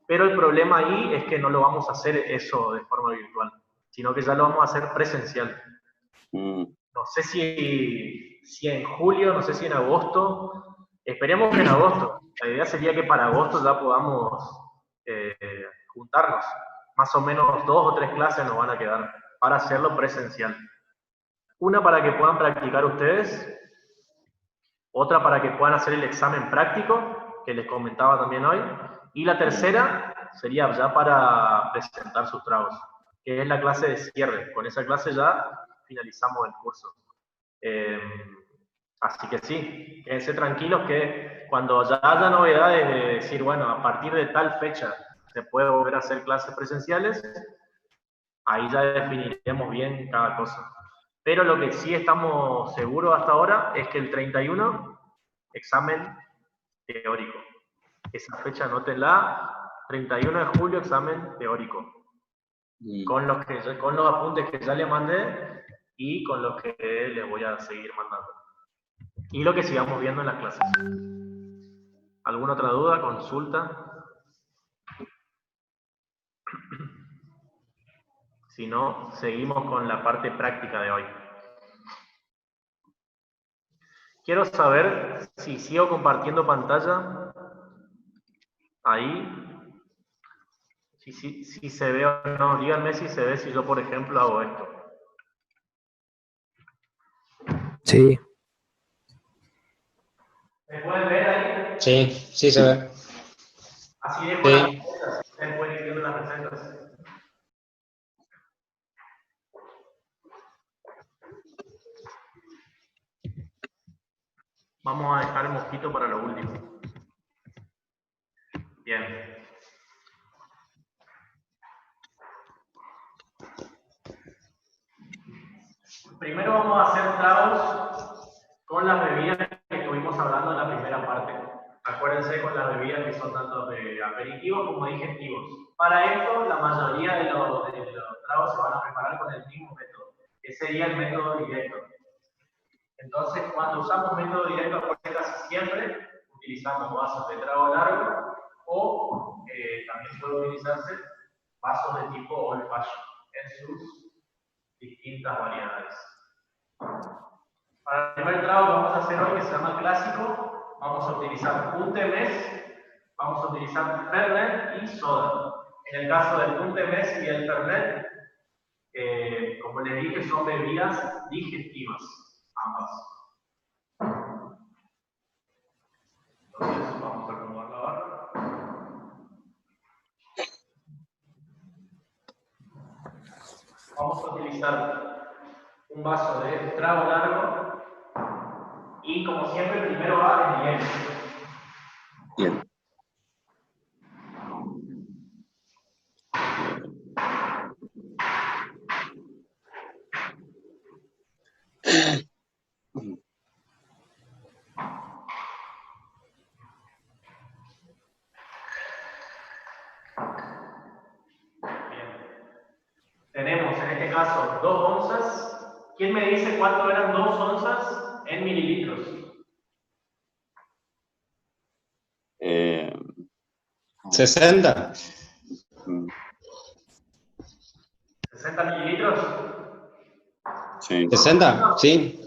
pero el problema ahí es que no lo vamos a hacer eso de forma virtual, sino que ya lo vamos a hacer presencial. No sé si en julio, no sé si en agosto, esperemos que en agosto. La idea sería que para agosto ya podamos juntarnos. Más o menos 2 o 3 clases nos van a quedar para hacerlo presencial. Una para que puedan practicar ustedes, otra para que puedan hacer el examen práctico, que les comentaba también hoy, y la tercera sería ya para presentar sus tragos, que es la clase de cierre. Con esa clase ya finalizamos el curso. Así que sí, quédense tranquilos que cuando ya haya novedades de decir, bueno, a partir de tal fecha se puede volver a hacer clases presenciales, ahí ya definiremos bien cada cosa. Pero lo que sí estamos seguros hasta ahora es que el 31, examen teórico. Esa fecha anótenla, 31 de julio, examen teórico. Con los apuntes que ya les mandé y con los que les voy a seguir mandando. Y lo que sigamos viendo en las clases. ¿Alguna otra duda, consulta? Si no, seguimos con la parte práctica de hoy. quiero saber si sigo compartiendo pantalla. Ahí. Si se ve o no. Díganme si se ve si yo, por ejemplo, hago esto. Sí. ¿Me pueden ver ahí? Sí, sí se ve. Así dejo Sí. las recetas. Ustedes pueden ir viendo las recetas. Vamos a dejar el mosquito para lo último. Bien. Primero vamos a hacer tragos con las bebidas que estuvimos hablando en la primera parte. Acuérdense con las bebidas que son tanto de aperitivos como digestivos. Para esto, la mayoría de los tragos se van a preparar con el mismo método, que sería el método directo. Entonces, cuando usamos método directo, acuérdense casi siempre utilizamos vasos de trago largo o también puede utilizarse vasos de tipo old fashion en sus distintas variedades. Para el primer trago que vamos a hacer hoy, que se llama clásico, vamos a utilizar un Temés, vamos a utilizar Fernet y soda. En el caso del un Temés y el Fernet, como les dije, son bebidas digestivas, ambas. Entonces, vamos a acomodar la barra. Vamos a utilizar un vaso de trago largo y, como siempre, primero va el hielo. Bien. Tenemos en este caso 2 onzas. ¿Quién me dice cuánto eran 2 onzas en mililitros? 60. 60 mililitros. Sí. 60, sí.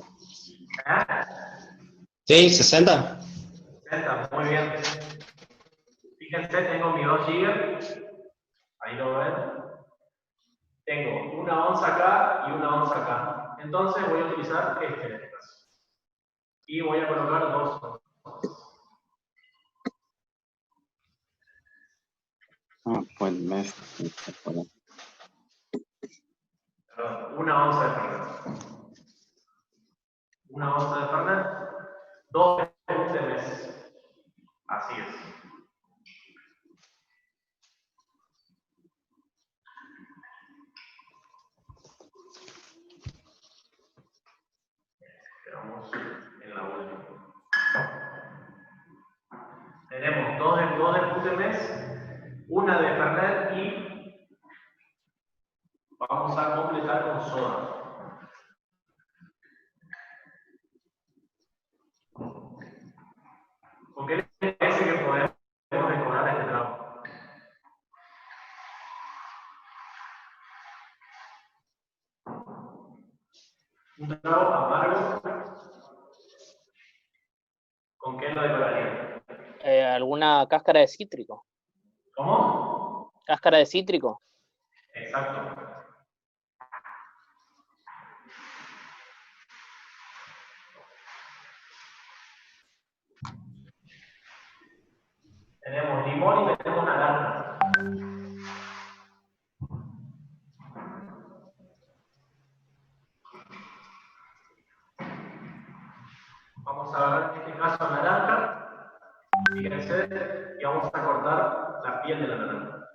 Sí, 60. 60, muy bien. Fíjense, tengo mi 2 GB. Ahí lo ven. Tengo 1 onza acá y 1 onza acá. Entonces voy a utilizar este en este caso. Y voy a colocar 2 onzas. Pues mes. Perdón, 1 onza de Fernet. 1 onza de Fernet. 2 de mes. Así es. Quedamos en la última. Tenemos 2 de Putemés, 1 de Fernet y vamos a completar con soda. ¿Con qué les parece que podemos decorar este trago? Un trago amargo. ¿Con qué lo decorarían? ¿Alguna cáscara de cítrico? ¿Cómo? ¿Cáscara de cítrico? Exacto. Tenemos limón y tenemos naranja. Vamos a agarrar en este caso naranja, fíjense, y vamos a cortar la piel de la naranja.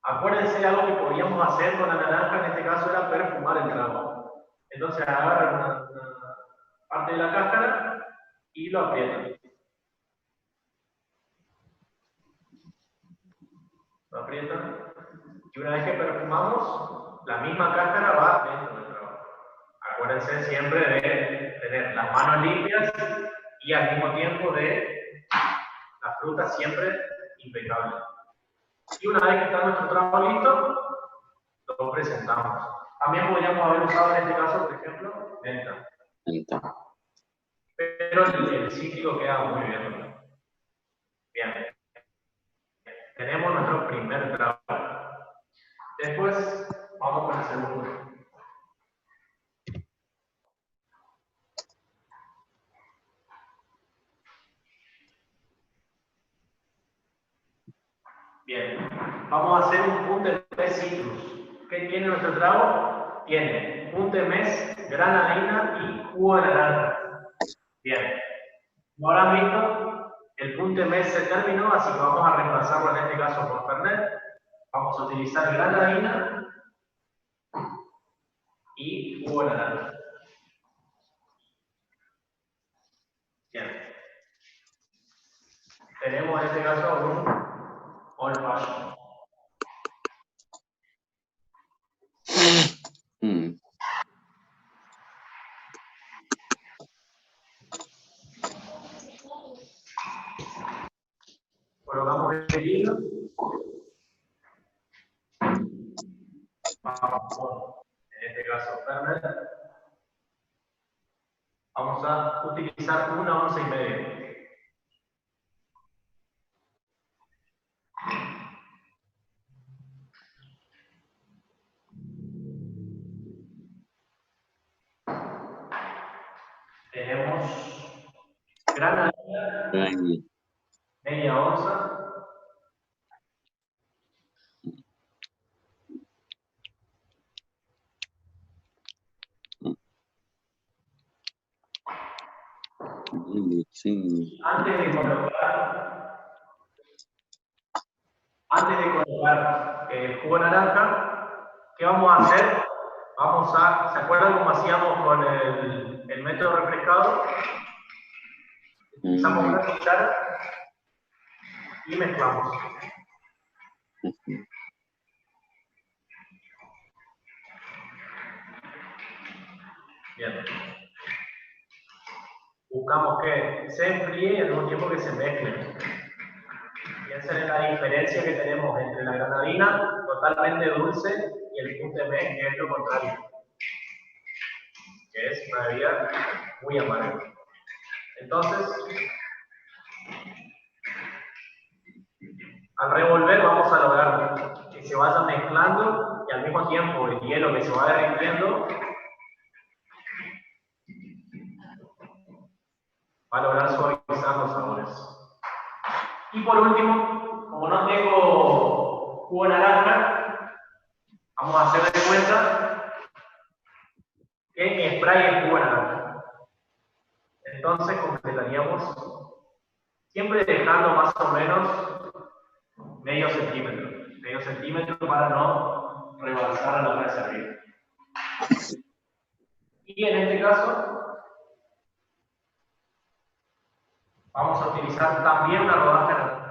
Acuérdense de algo que podíamos hacer con la naranja, en este caso era perfumar el trago. Entonces agarran una parte de la cáscara y lo aprietan. Lo aprietan. Y una vez que perfumamos, la misma cáscara va dentro del trago. Acuérdense siempre de tener las manos limpias y al mismo tiempo de la fruta siempre impecable. Y una vez que está nuestro trago listo, lo presentamos. También podríamos haber usado en este caso, por ejemplo, menta. pero el cítrico queda muy bien. Bien. Tenemos nuestro primer trago. Después vamos con el segundo. Bien, vamos a hacer un punte mes citrus. ¿Qué tiene nuestro trago? Tiene punte mes, granadina y jugo de naranja. Bien, como habrán visto, el punte mes se terminó, así que vamos a reemplazarlo en este caso por Fernet. Vamos a utilizar granadina y jugo de naranja. Bien. Tenemos en este caso un old fashion. Colocamos el hilo. Vamos, en este caso, Fernet. Vamos a utilizar 1,5 onzas. Tenemos granadina, media onza. Sí. Antes de colocar el jugo de naranja, ¿qué vamos a hacer? ¿Se acuerdan cómo hacíamos con el método refrescado? Utilizamos una cuchara y mezclamos. Bien. Buscamos que se enfríe y al mismo tiempo que se mezclen. Piensen en la diferencia que tenemos entre la granadina totalmente dulce y el punte mes, que es lo contrario, que es una bebida muy amarga. Entonces, al revolver vamos a lograr que se vaya mezclando y al mismo tiempo el hielo que se va derritiendo va a lograr suavizar los sabores. Y por último, como no tengo jugo de naranja, vamos a hacer de cuenta que mi spray es jugo de naranja. Entonces completaríamos siempre dejando más o menos medio centímetro para no rebasar a la hora de servir. Y en este caso vamos a utilizar también una rodaja de naranja.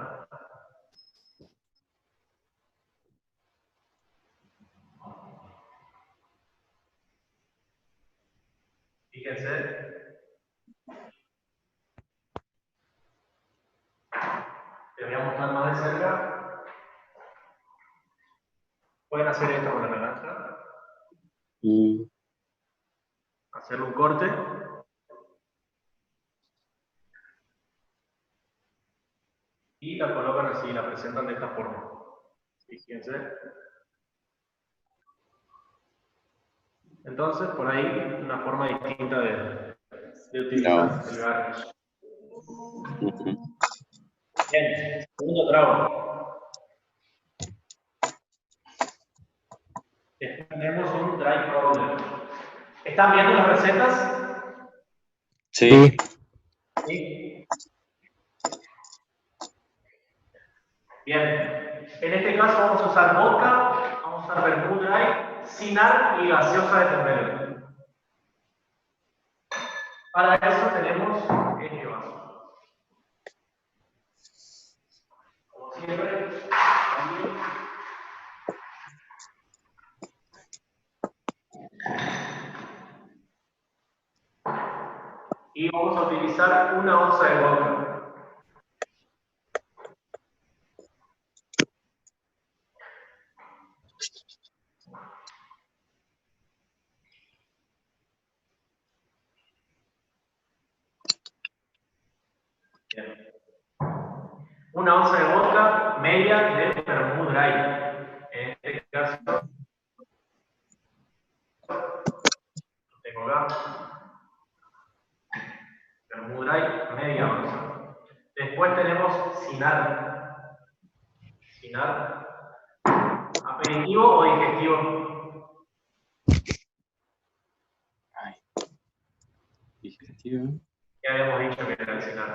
Fíjense. Te voy a mostrar más de cerca. Pueden hacer esto con la naranja. Hacerle un corte. Y la colocan así, la presentan de esta forma. Fíjense. Entonces, por ahí, una forma distinta de utilizar el garnish. Bien, segundo trago. Tenemos un dry powder. ¿Están viendo las recetas? Sí. Sí. Bien. En este caso vamos a usar vodka, vamos a usar vermouth dry, cinar y gaseosa de ternera. Para eso tenemos este vaso. Como siempre, también. Y vamos a utilizar 1 onza de vodka. Bien. 1 onza de vodka, media de vermouth dry. En este caso, tengo acá, vermouth dry, media onza. Después tenemos Cynar. Cynar, aperitivo o digestivo. Ay. Digestivo. Ya habíamos dicho que era el Cynar.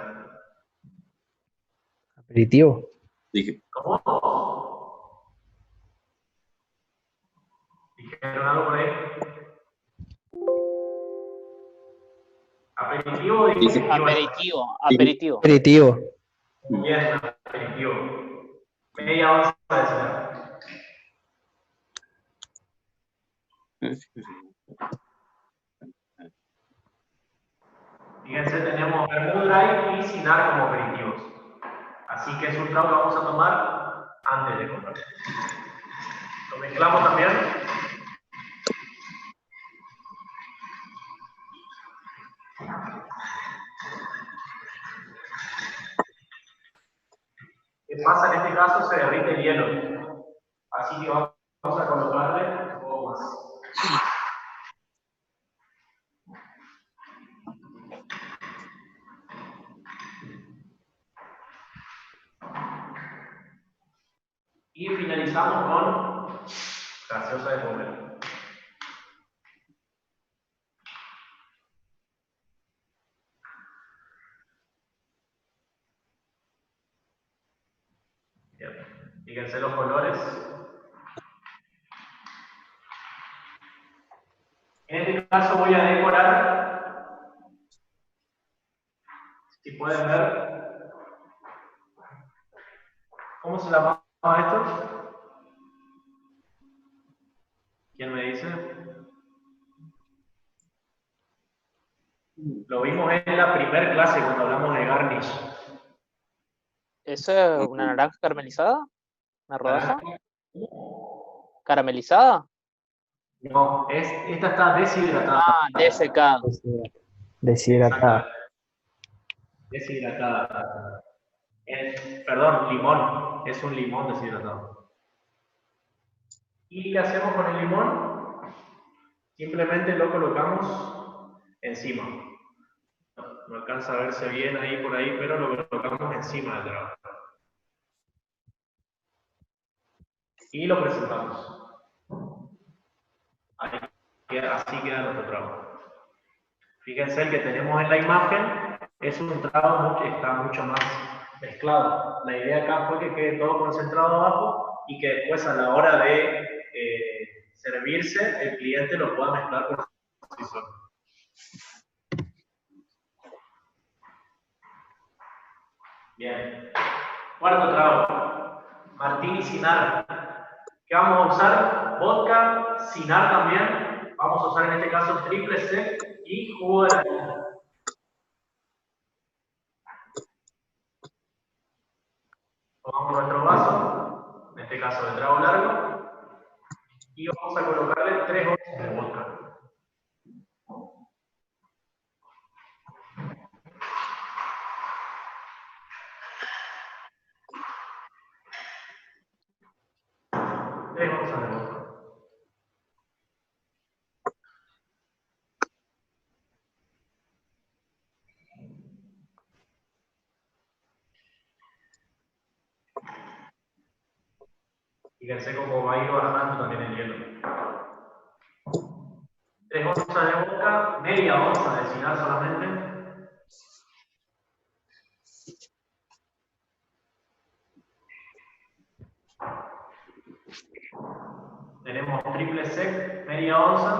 Aperitivo. Dije, ¿Cómo? ¿Dijeron algo por ahí? ¿Aperitivo o digestivo? Aperitivo. Aperitivo. Bien, aperitivo. Media onza de Cynar. Fíjense, tenemos vermouth dry y Cynar como aperitivos. Así que es un trago que vamos a tomar antes de comer. Lo mezclamos también. ¿Qué pasa? En este caso se derrite el hielo. Así que vamos a colocarle un poco más. Y finalizamos con gaseosa de pomelo. Bien. Fíjense los colores. En este caso voy a decorar. Si pueden ver. ¿Cómo se llama esto? ¿Quién me dice? Lo vimos en la primera clase cuando hablamos de garnish. ¿Eso es una naranja caramelizada? ¿Una rodaja? ¿Caramelizada? No, esta está deshidratada. Ah, desecada. Deshidratada. Deshidratada. Perdón, limón. Es un limón deshidratado. ¿Y qué hacemos con el limón? Simplemente lo colocamos encima. No alcanza a verse bien ahí por ahí, pero lo colocamos encima del trago. Y lo presentamos. Así queda nuestro trago. Fíjense, el que tenemos en la imagen es un trago que está mucho más mezclado. La idea acá fue que quede todo concentrado abajo y que después a la hora de servirse, el cliente lo pueda mezclar por sí solo. Bien. Cuarto trago. Martini Cynar. ¿Qué vamos a usar? Vodka, Cynar también. Vamos a usar en este caso triple sec y jugo de naranja. Tomamos nuestro vaso, en este caso de trago largo, y vamos a colocarle 3 onzas de vodka. Tres onzas de vodka. Fíjense cómo va a ir bajando también el hielo. 3 onzas de vodka, media onza de Cynar solamente. Tenemos triple sec, media onza.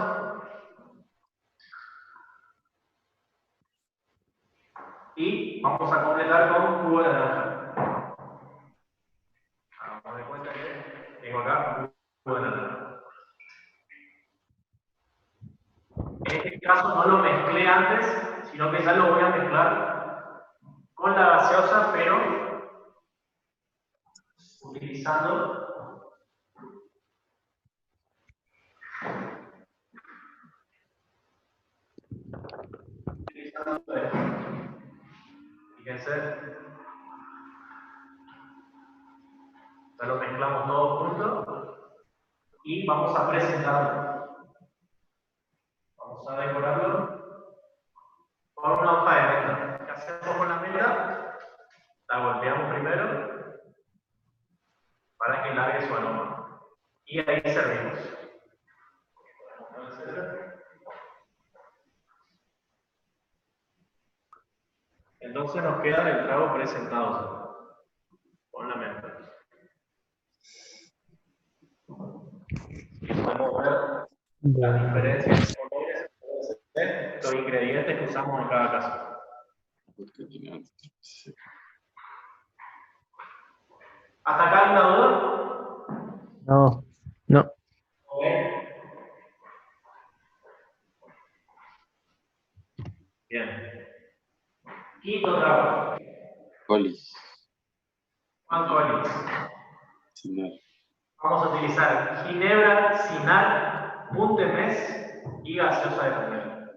Y vamos a completar con jugo de naranja. Hagamos de cuenta que tengo acá jugo de naranja. En este caso no lo mezclé antes, sino que ya lo voy a mezclar con la gaseosa, pero utilizando fíjense fíjense. Ya lo mezclamos todo junto y vamos a presentarlo. Vamos a decorarlo con una hoja de menta. ¿Qué hacemos con la menta? La golpeamos primero para que largue su aroma. Y ahí servimos. Entonces nos queda el trago presentado con la menta. Podemos ver las diferencias de colores de los ingredientes que usamos en cada caso. ¿Hasta acá hay una duda? No, no. Bien. Quinto trago. Colis. Juan Collins. Cinar. Vamos a utilizar ginebra, cinar, puntemés y gaseosa de pomelo.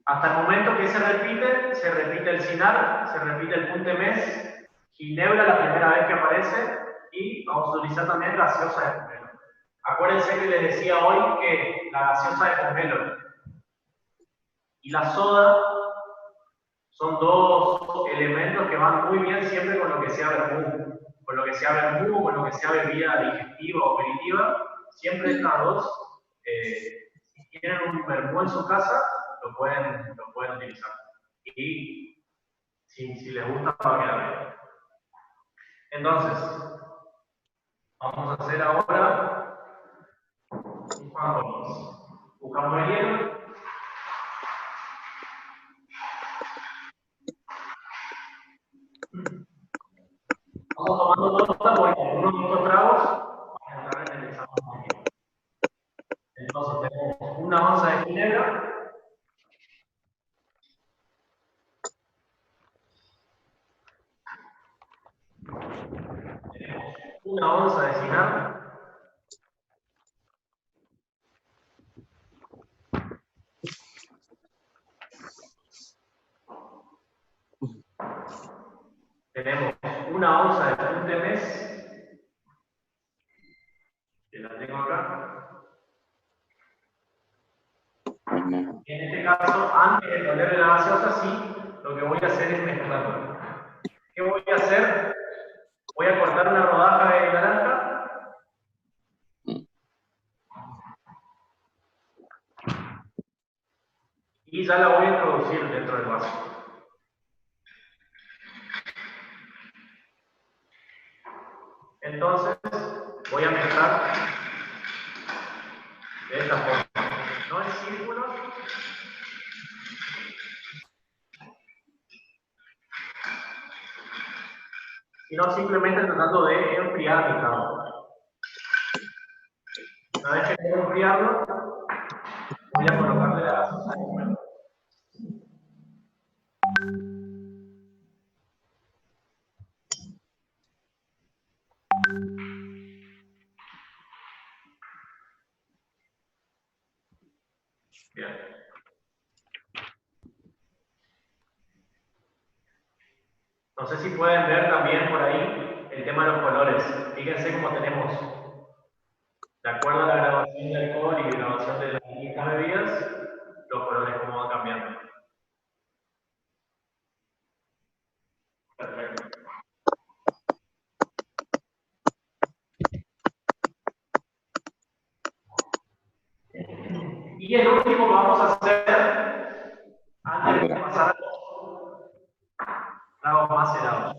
Hasta el momento que se repite el cinar, se repite el puntemés, ginebra la primera vez que aparece y vamos a utilizar también gaseosa de pomelo. Acuérdense que les decía hoy que la gaseosa de pomelo y la soda son dos elementos que van muy bien siempre con lo que sea vermú. Con lo que sea vermú, con lo que sea bebida digestiva o aperitiva, siempre estas dos, si tienen un vermú en su casa, lo pueden utilizar. Y si les gusta, va a quedar bien. Entonces, vamos a hacer ahora un Juan Collins. Buscamos el hielo. Vamos tomando nota porque algunos de estos tragos van a entrar en el examen también. Entonces tenemos una onza de ginebra, tenemos una onza de cinar, tenemos una onza de puntemés, que la tengo acá. En este caso, antes de ponerle la gaseosa, sí, lo que voy a hacer es mezclarlo. ¿Qué voy a hacer? Voy a cortar una rodaja de naranja. Y ya la voy a introducir dentro del vaso. Entonces, voy a mezclar de esta forma. No en círculos, sino simplemente tratando de enfriar el trago. Una vez que tengo enfriarlo, voy a colocarle la gaseosa de pomelo. Bien. No sé si pueden ver también por ahí el tema de los colores. Fíjense cómo tenemos, de acuerdo a la graduación de alcohol y graduación de las distintas bebidas, los colores cómo van cambiando. Perfecto. Y el último que vamos a hacer, antes de pasar a los tragos más helados.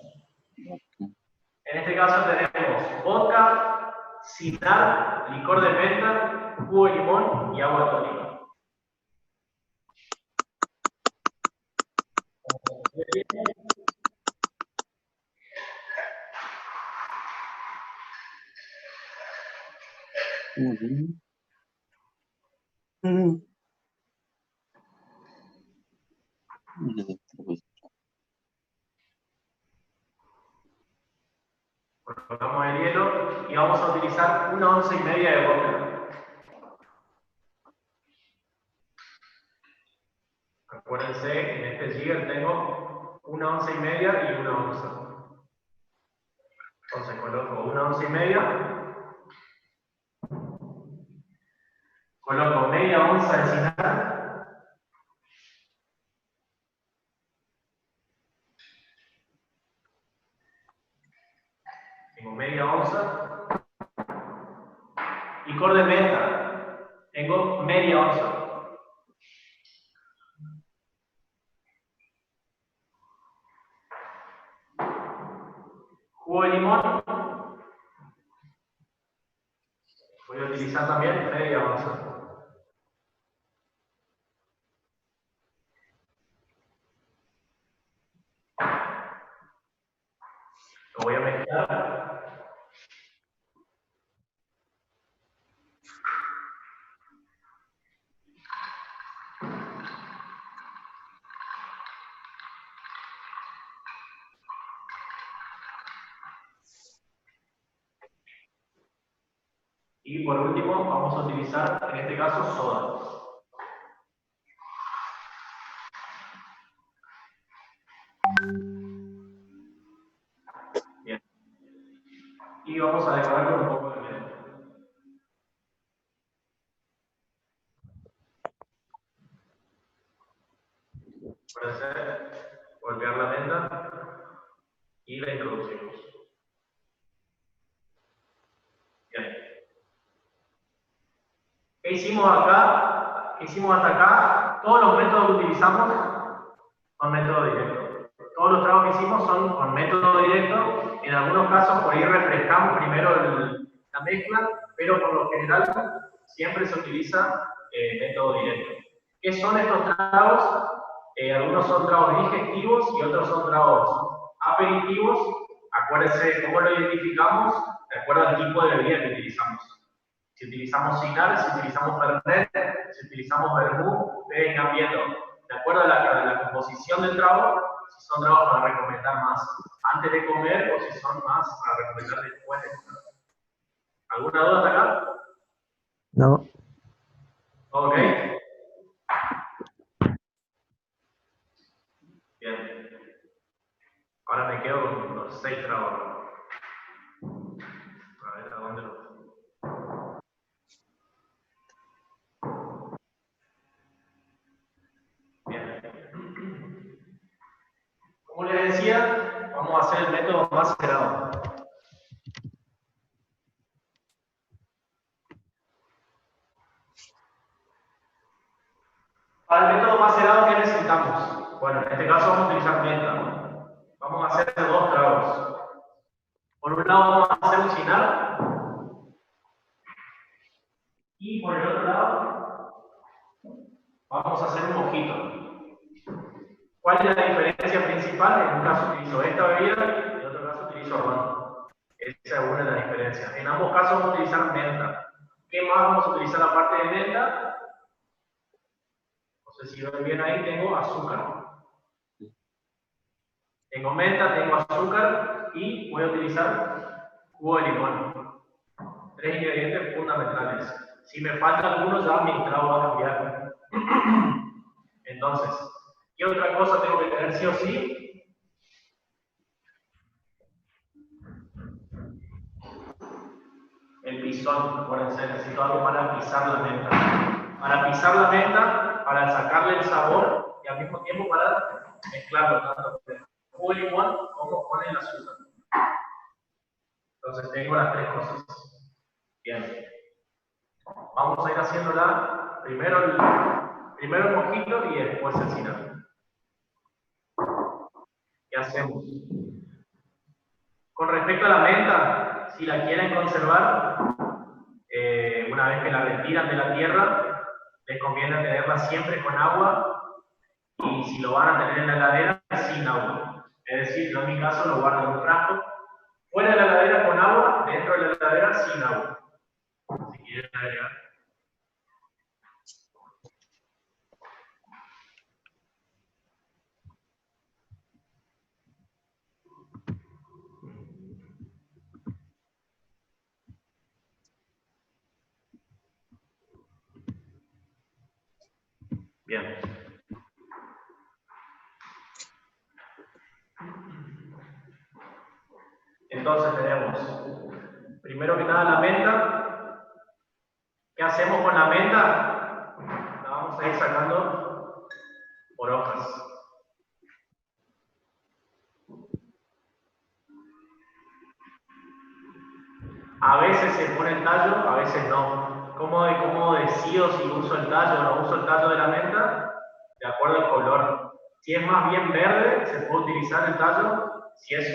En este caso tenemos vodka, cinar, licor de menta, jugo de limón y agua tónica. Colocamos el hielo y vamos a utilizar 1,5 onzas de vodka. Acuérdense, en este jigger tengo 1 onza y media y 1 onza. Entonces coloco 1 onza y media, coloco media onza de cinar, tengo media onza, licor de menta, tengo media onza. Jugo de limón, voy a utilizar también media onza. Lo voy a mezclar. Y por último vamos a utilizar, en este caso, soda. Bien. Y vamos a decorar con un poco de menta. Puede golpear la menta y la introducimos. Bien. ¿Qué hicimos acá? ¿Qué hicimos hasta acá? Todos los métodos que utilizamos son métodos directos. Todos los trabajos que hicimos son con método directo. En algunos casos por ahí refrescamos primero la mezcla, pero por lo general siempre se utiliza método directo. ¿Qué son estos tragos? Algunos son tragos digestivos y otros son tragos aperitivos. Acuérdense cómo lo identificamos de acuerdo al tipo de bebida que utilizamos. Si utilizamos cinar, si utilizamos fernet, si utilizamos vermú, deben cambiando. De acuerdo a la composición del trago, si son tragos para recomendar más antes de comer o si son más para recomendar después de comer. ¿Alguna duda hasta acá? No. Ok. Bien. Ahora me quedo con los 6 tragos. A ver a dónde lo... Bien. Como les decía, vamos a hacer el método macerado. Para el método macerado, ¿qué necesitamos? Bueno, en este caso vamos a utilizar menta. Vamos a hacer 2 tragos. Por un lado vamos a hacer un cinar. Y por el otro lado vamos a hacer un mojito. ¿Cuál es la diferencia principal? En un caso utilizo esta bebida y en otro caso utilizo ron. Esa es una de las diferencias. En ambos casos vamos a utilizar menta. ¿Qué más vamos a utilizar aparte de menta? No sé si ven bien ahí, tengo azúcar. Tengo menta, tengo azúcar y voy a utilizar jugo de limón. 3 ingredientes fundamentales. Si me falta alguno, ya mi trago va a cambiar. Entonces, ¿qué otra cosa tengo que tener sí o sí? El pisón, acuérdense, necesito algo para pisar la menta. Para pisar la menta, para sacarle el sabor y al mismo tiempo para mezclarlo tanto con el jugo de limón como con el azúcar. Entonces tengo las 3 cosas. Bien. Vamos a ir haciéndola primero el mojito y después el cinar. ¿Qué hacemos? Con respecto a la menta, si la quieren conservar, una vez que la retiran de la tierra, les conviene tenerla siempre con agua y si lo van a tener en la heladera, sin agua. Es decir, yo en mi caso lo guardo en un frasco, fuera de la heladera con agua, dentro de la heladera sin agua. Si quieren agregar. Bien. Entonces tenemos, primero que nada, la menta. ¿Qué hacemos con la menta? La vamos a ir sacando por hojas. A veces se pone el tallo, a veces no. ¿Cómo decido si uso el tallo o no uso el tallo de la menta? De acuerdo al color. Si es más bien verde, se puede utilizar el tallo. Si es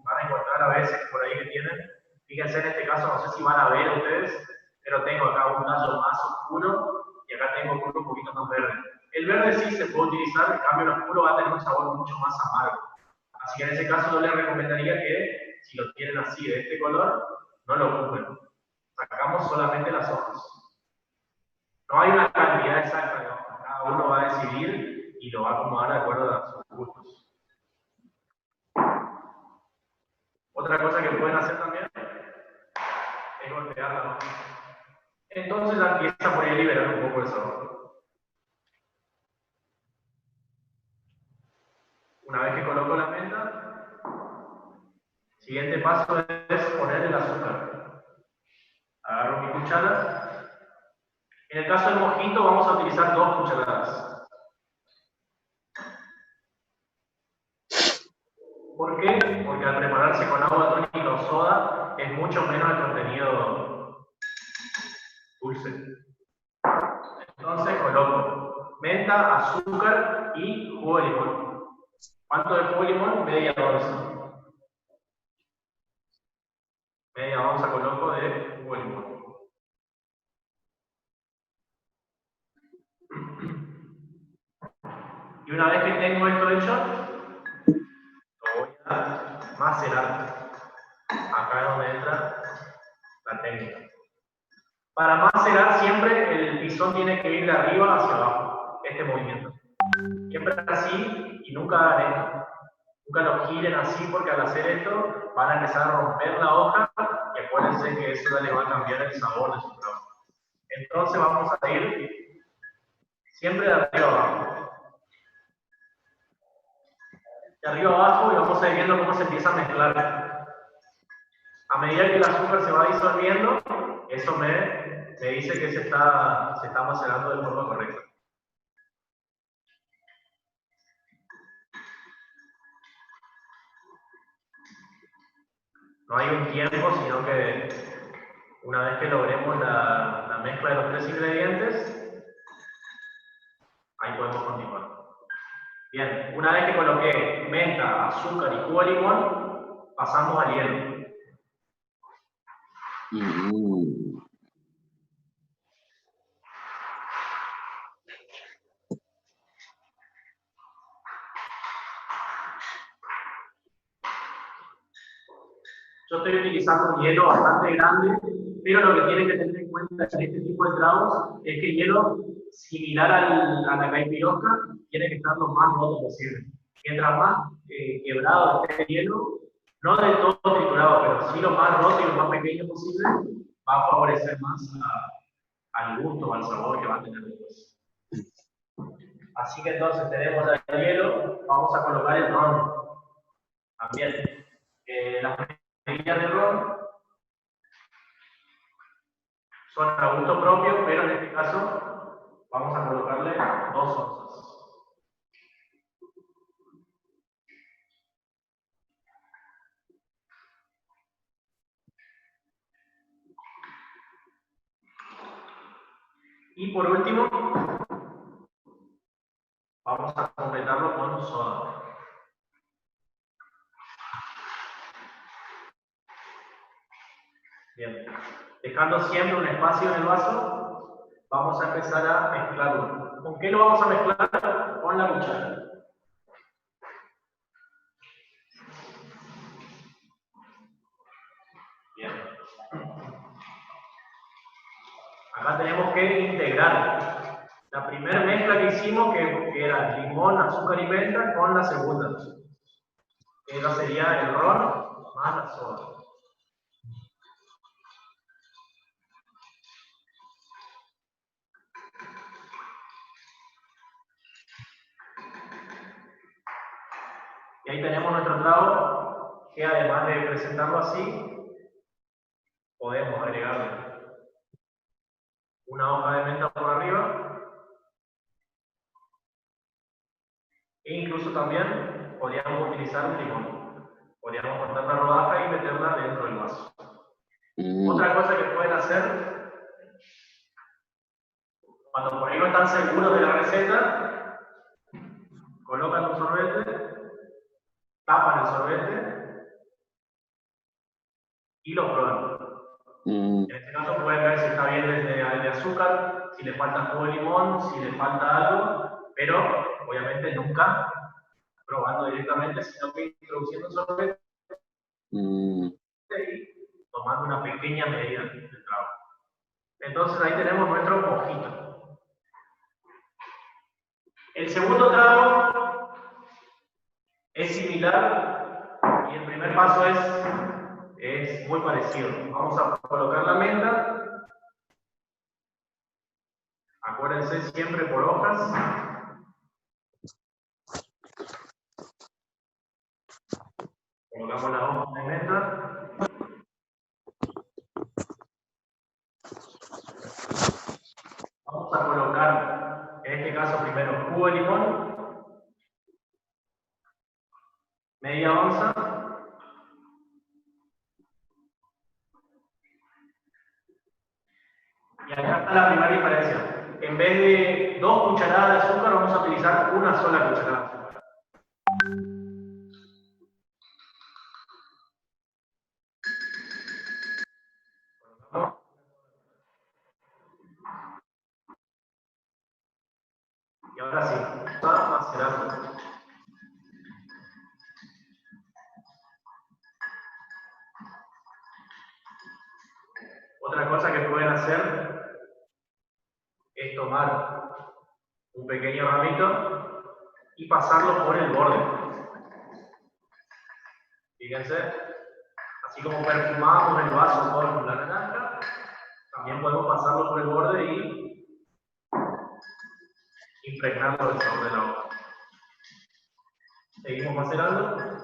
van a encontrar a veces por ahí que tienen. Fíjense en este caso, no sé si van a ver ustedes, pero tengo acá un tallo más oscuro y acá tengo uno un poquito más verde. El verde sí se puede utilizar, en cambio el oscuro va a tener un sabor mucho más amargo. Así que en ese caso yo les recomendaría que, si lo tienen así de este color, no lo ocupen. Sacamos solamente las hojas. No hay una cantidad exacta de hojas. Cada uno va a decidir y lo va a acomodar de acuerdo a sus gustos. Otra cosa que pueden hacer también es golpear la hoja. Entonces ya empieza por ahí a liberar un poco el sabor. Una vez que coloco la menta, siguiente paso es poner el azúcar. Agarro mi cuchara. En el caso del mojito vamos a utilizar 2 cucharadas. ¿Por qué? Porque al prepararse con agua tónica o soda es mucho menos el contenido dulce. Entonces coloco menta, azúcar y jugo de limón. ¿Cuánto de jugo de limón? Media onza. Media onza coloco de jugo de limón. Y una vez que tengo esto hecho, lo voy a macerar. Acá es donde entra la técnica. Para macerar siempre el pisón tiene que ir de arriba hacia abajo, este movimiento. Siempre así y nunca hagan esto. Nunca lo giren así porque al hacer esto van a empezar a romper la hoja y acuérdense que eso ya le va a cambiar el sabor de su trabajo. Entonces vamos a ir siempre de arriba abajo. De arriba abajo y vamos a ir viendo cómo se empieza a mezclar. A medida que el azúcar se va disolviendo, eso me dice que se está macerando de forma correcta. No hay un tiempo, sino que una vez que logremos la mezcla de los 3 ingredientes, ahí podemos continuar. Bien, una vez que coloqué menta, azúcar y jugo de limón, pasamos al hielo. Yo estoy utilizando un hielo bastante grande, pero lo que tienen que tener en cuenta en este tipo de tragos es que el hielo, similar a la caipirosca, tiene que estar lo más roto posible. Mientras más quebrado esté el hielo, no del todo triturado, pero sí lo más roto y lo más pequeño posible, va a favorecer más al gusto o al sabor que va a tener después. Así que entonces tenemos ya el hielo, vamos a colocar el ron. También, las medidas de ron son a gusto propio, pero en este caso vamos a colocarle 2 onzas. Y por último, vamos a completarlo con soda. Bien, dejando siempre un espacio en el vaso, vamos a empezar a mezclarlo. ¿Con qué lo vamos a mezclar? Con la cuchara. Bien. Acá tenemos que integrar la primera mezcla que hicimos, que era limón, azúcar y menta, con la segunda. Esa sería el ron más la soda. Y ahí tenemos nuestro trago que además de presentarlo así, podemos agregarle una hoja de menta por arriba e incluso también podríamos utilizar un limón. Podríamos cortar la rodaja y meterla dentro del vaso. Otra cosa que pueden hacer, cuando por ahí no están seguros de la receta, colocan un sorbete, tapan el sorbete y lo prueban. En este caso pueden ver si está bien el de azúcar, si le falta jugo de limón, si le falta algo, pero obviamente nunca probando directamente, sino que introduciendo el sorbete y tomando una pequeña medida del trago. Entonces ahí tenemos nuestro mojito. El segundo trago es similar y el primer paso es muy parecido. Vamos a colocar la menta. Acuérdense siempre por hojas. Colocamos la hoja de menta. Vamos a colocar, en este caso primero, jugo de limón. Media onza. Y acá está la primera diferencia. En vez de 2 cucharadas de azúcar, vamos a utilizar una sola cucharada de azúcar. Y ahora sí, está macerando. Otra cosa que pueden hacer es tomar un pequeño ramito y pasarlo por el borde. Fíjense, así como perfumamos el vaso con la naranja, también podemos pasarlo por el borde y impregnarlo del sabor de la hoja. Seguimos macerando.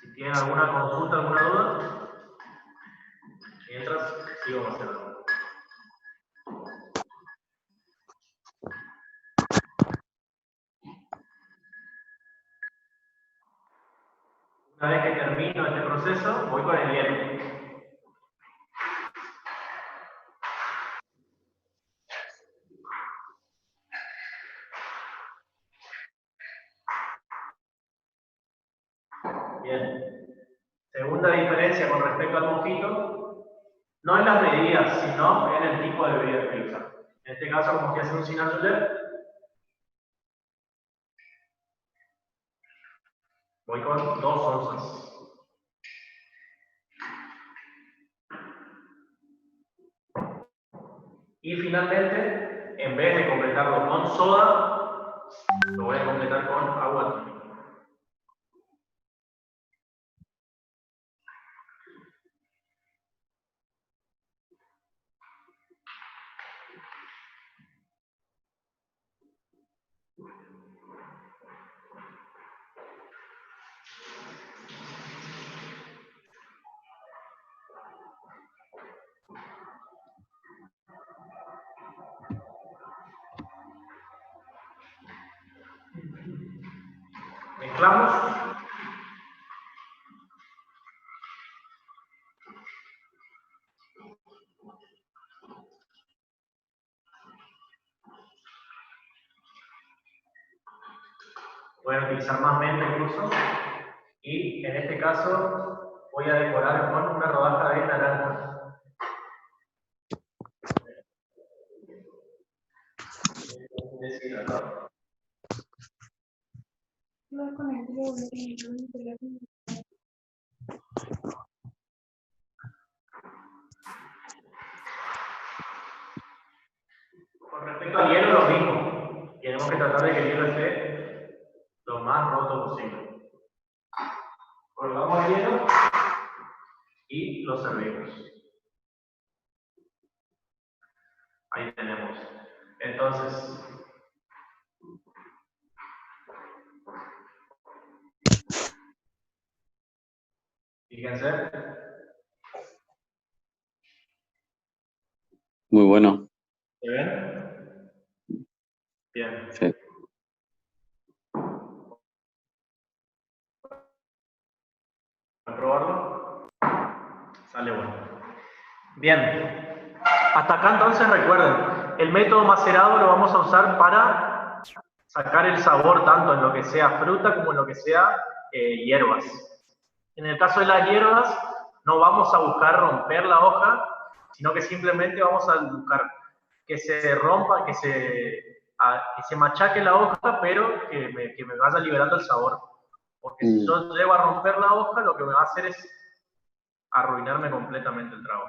Si tienen alguna consulta, alguna duda, mientras sigo macerando. Una vez que termino este proceso, voy con el hielo. Bien. Segunda diferencia con respecto al mojito, no en las medidas, sino en el tipo de bebida que usar. En este caso, como estoy haciendo un Sinatulé, voy con 2 onzas. Y finalmente, en vez de completarlo con soda, lo voy a completar con agua tibia. Mezclamos. Voy a utilizar más menta incluso. Y en este caso voy a decorar con una rodaja de naranja. Deshidratado. Con respecto al hielo, lo mismo. Tenemos que tratar de que el hielo esté lo más roto posible. Colocamos el hielo y lo servimos. Ahí tenemos. Entonces, Fíjense. Muy bueno. ¿Se ven? Bien. Sí. ¿Pueden probarlo? Sale bueno. Bien. Hasta acá entonces recuerden, el método macerado lo vamos a usar para sacar el sabor tanto en lo que sea fruta como en lo que sea hierbas. En el caso de las hierbas, no vamos a buscar romper la hoja, sino que simplemente vamos a buscar que se rompa, que se machaque la hoja, pero que me vaya liberando el sabor. Porque si yo llego a romper la hoja, lo que me va a hacer es arruinarme completamente el trago.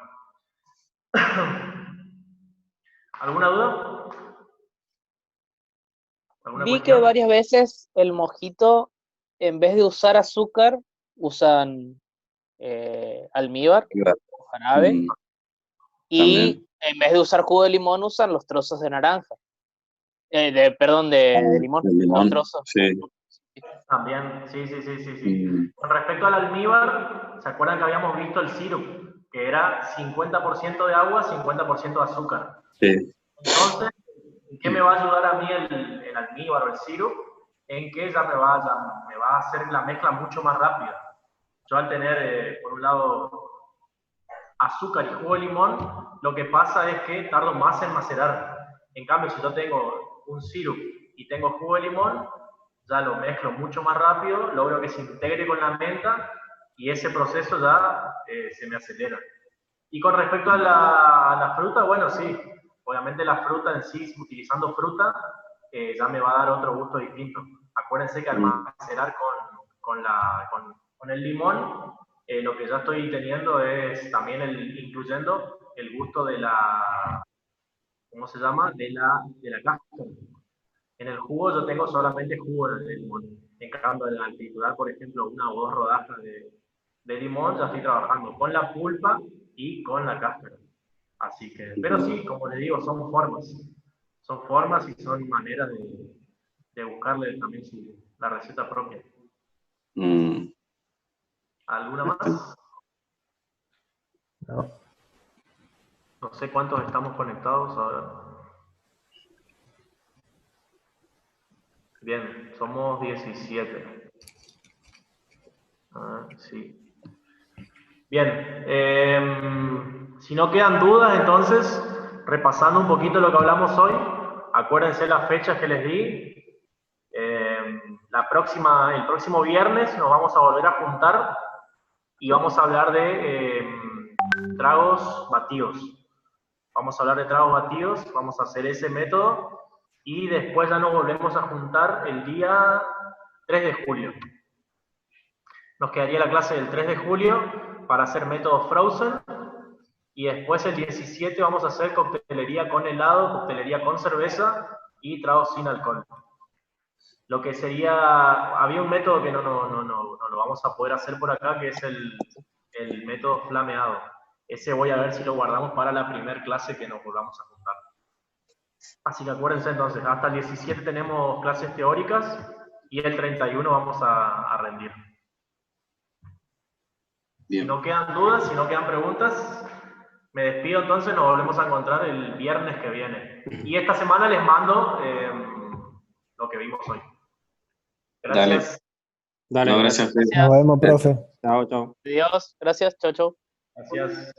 ¿Alguna duda? ¿Alguna Vi que cuestión? varias veces el mojito, en vez de usar azúcar, usan almíbar o jarabe. Y También. en vez de usar jugo de limón, usan los trozos de naranja. Perdón, de limón. El Los limón, trozos. sí. También, sí. Con respecto al almíbar, ¿se acuerdan que habíamos visto el sirop? Que era 50% de agua, 50% de azúcar. Sí. Entonces, ¿en qué me va a ayudar a mí el almíbar o el sirop? En que ya me va a hacer la mezcla mucho más rápida. Yo al tener, por un lado, azúcar y jugo de limón, lo que pasa es que tardo más en macerar. En cambio, si yo tengo un sirop y tengo jugo de limón, ya lo mezclo mucho más rápido, logro que se integre con la menta y ese proceso ya se me acelera. Y con respecto a la fruta, bueno, sí, obviamente la fruta en sí, utilizando fruta, ya me va a dar otro gusto distinto. Acuérdense que al macerar con el limón, lo que ya estoy teniendo es también incluyendo el gusto de la, ¿cómo se llama? De la cáscara. En el jugo yo tengo solamente jugo de limón. En cambio, al triturar, por ejemplo, una o dos rodajas de limón, ya estoy trabajando con la pulpa y con la cáscara. Así que, pero sí, como les digo, son formas. Son formas y son maneras de buscarle también la receta propia. ¿Alguna más? No. No sé cuántos estamos conectados ahora. Bien, somos 17. Sí. Bien, si no quedan dudas, entonces, repasando un poquito lo que hablamos hoy, acuérdense las fechas que les di. El próximo viernes nos vamos a volver a juntar y vamos a hablar de tragos batidos. Vamos a hablar de tragos batidos, vamos a hacer ese método y después ya nos volvemos a juntar el día 3 de julio. Nos quedaría la clase del 3 de julio para hacer método Frozen y después el 17 vamos a hacer coctelería con helado, coctelería con cerveza y tragos sin alcohol. Lo que sería, había un método que no lo vamos a poder hacer por acá, que es el método flameado. Ese voy a ver si lo guardamos para la primera clase que nos volvamos a juntar. Así que acuérdense entonces, hasta el 17 tenemos clases teóricas y el 31 vamos a rendir. Bien. Si no quedan dudas, si no quedan preguntas, me despido entonces, nos volvemos a encontrar el viernes que viene. Y esta semana les mando lo que vimos hoy. Gracias. Dale, No, gracias. Nos vemos, profe. Chao, chao. Adiós, gracias, chau, chau. Gracias.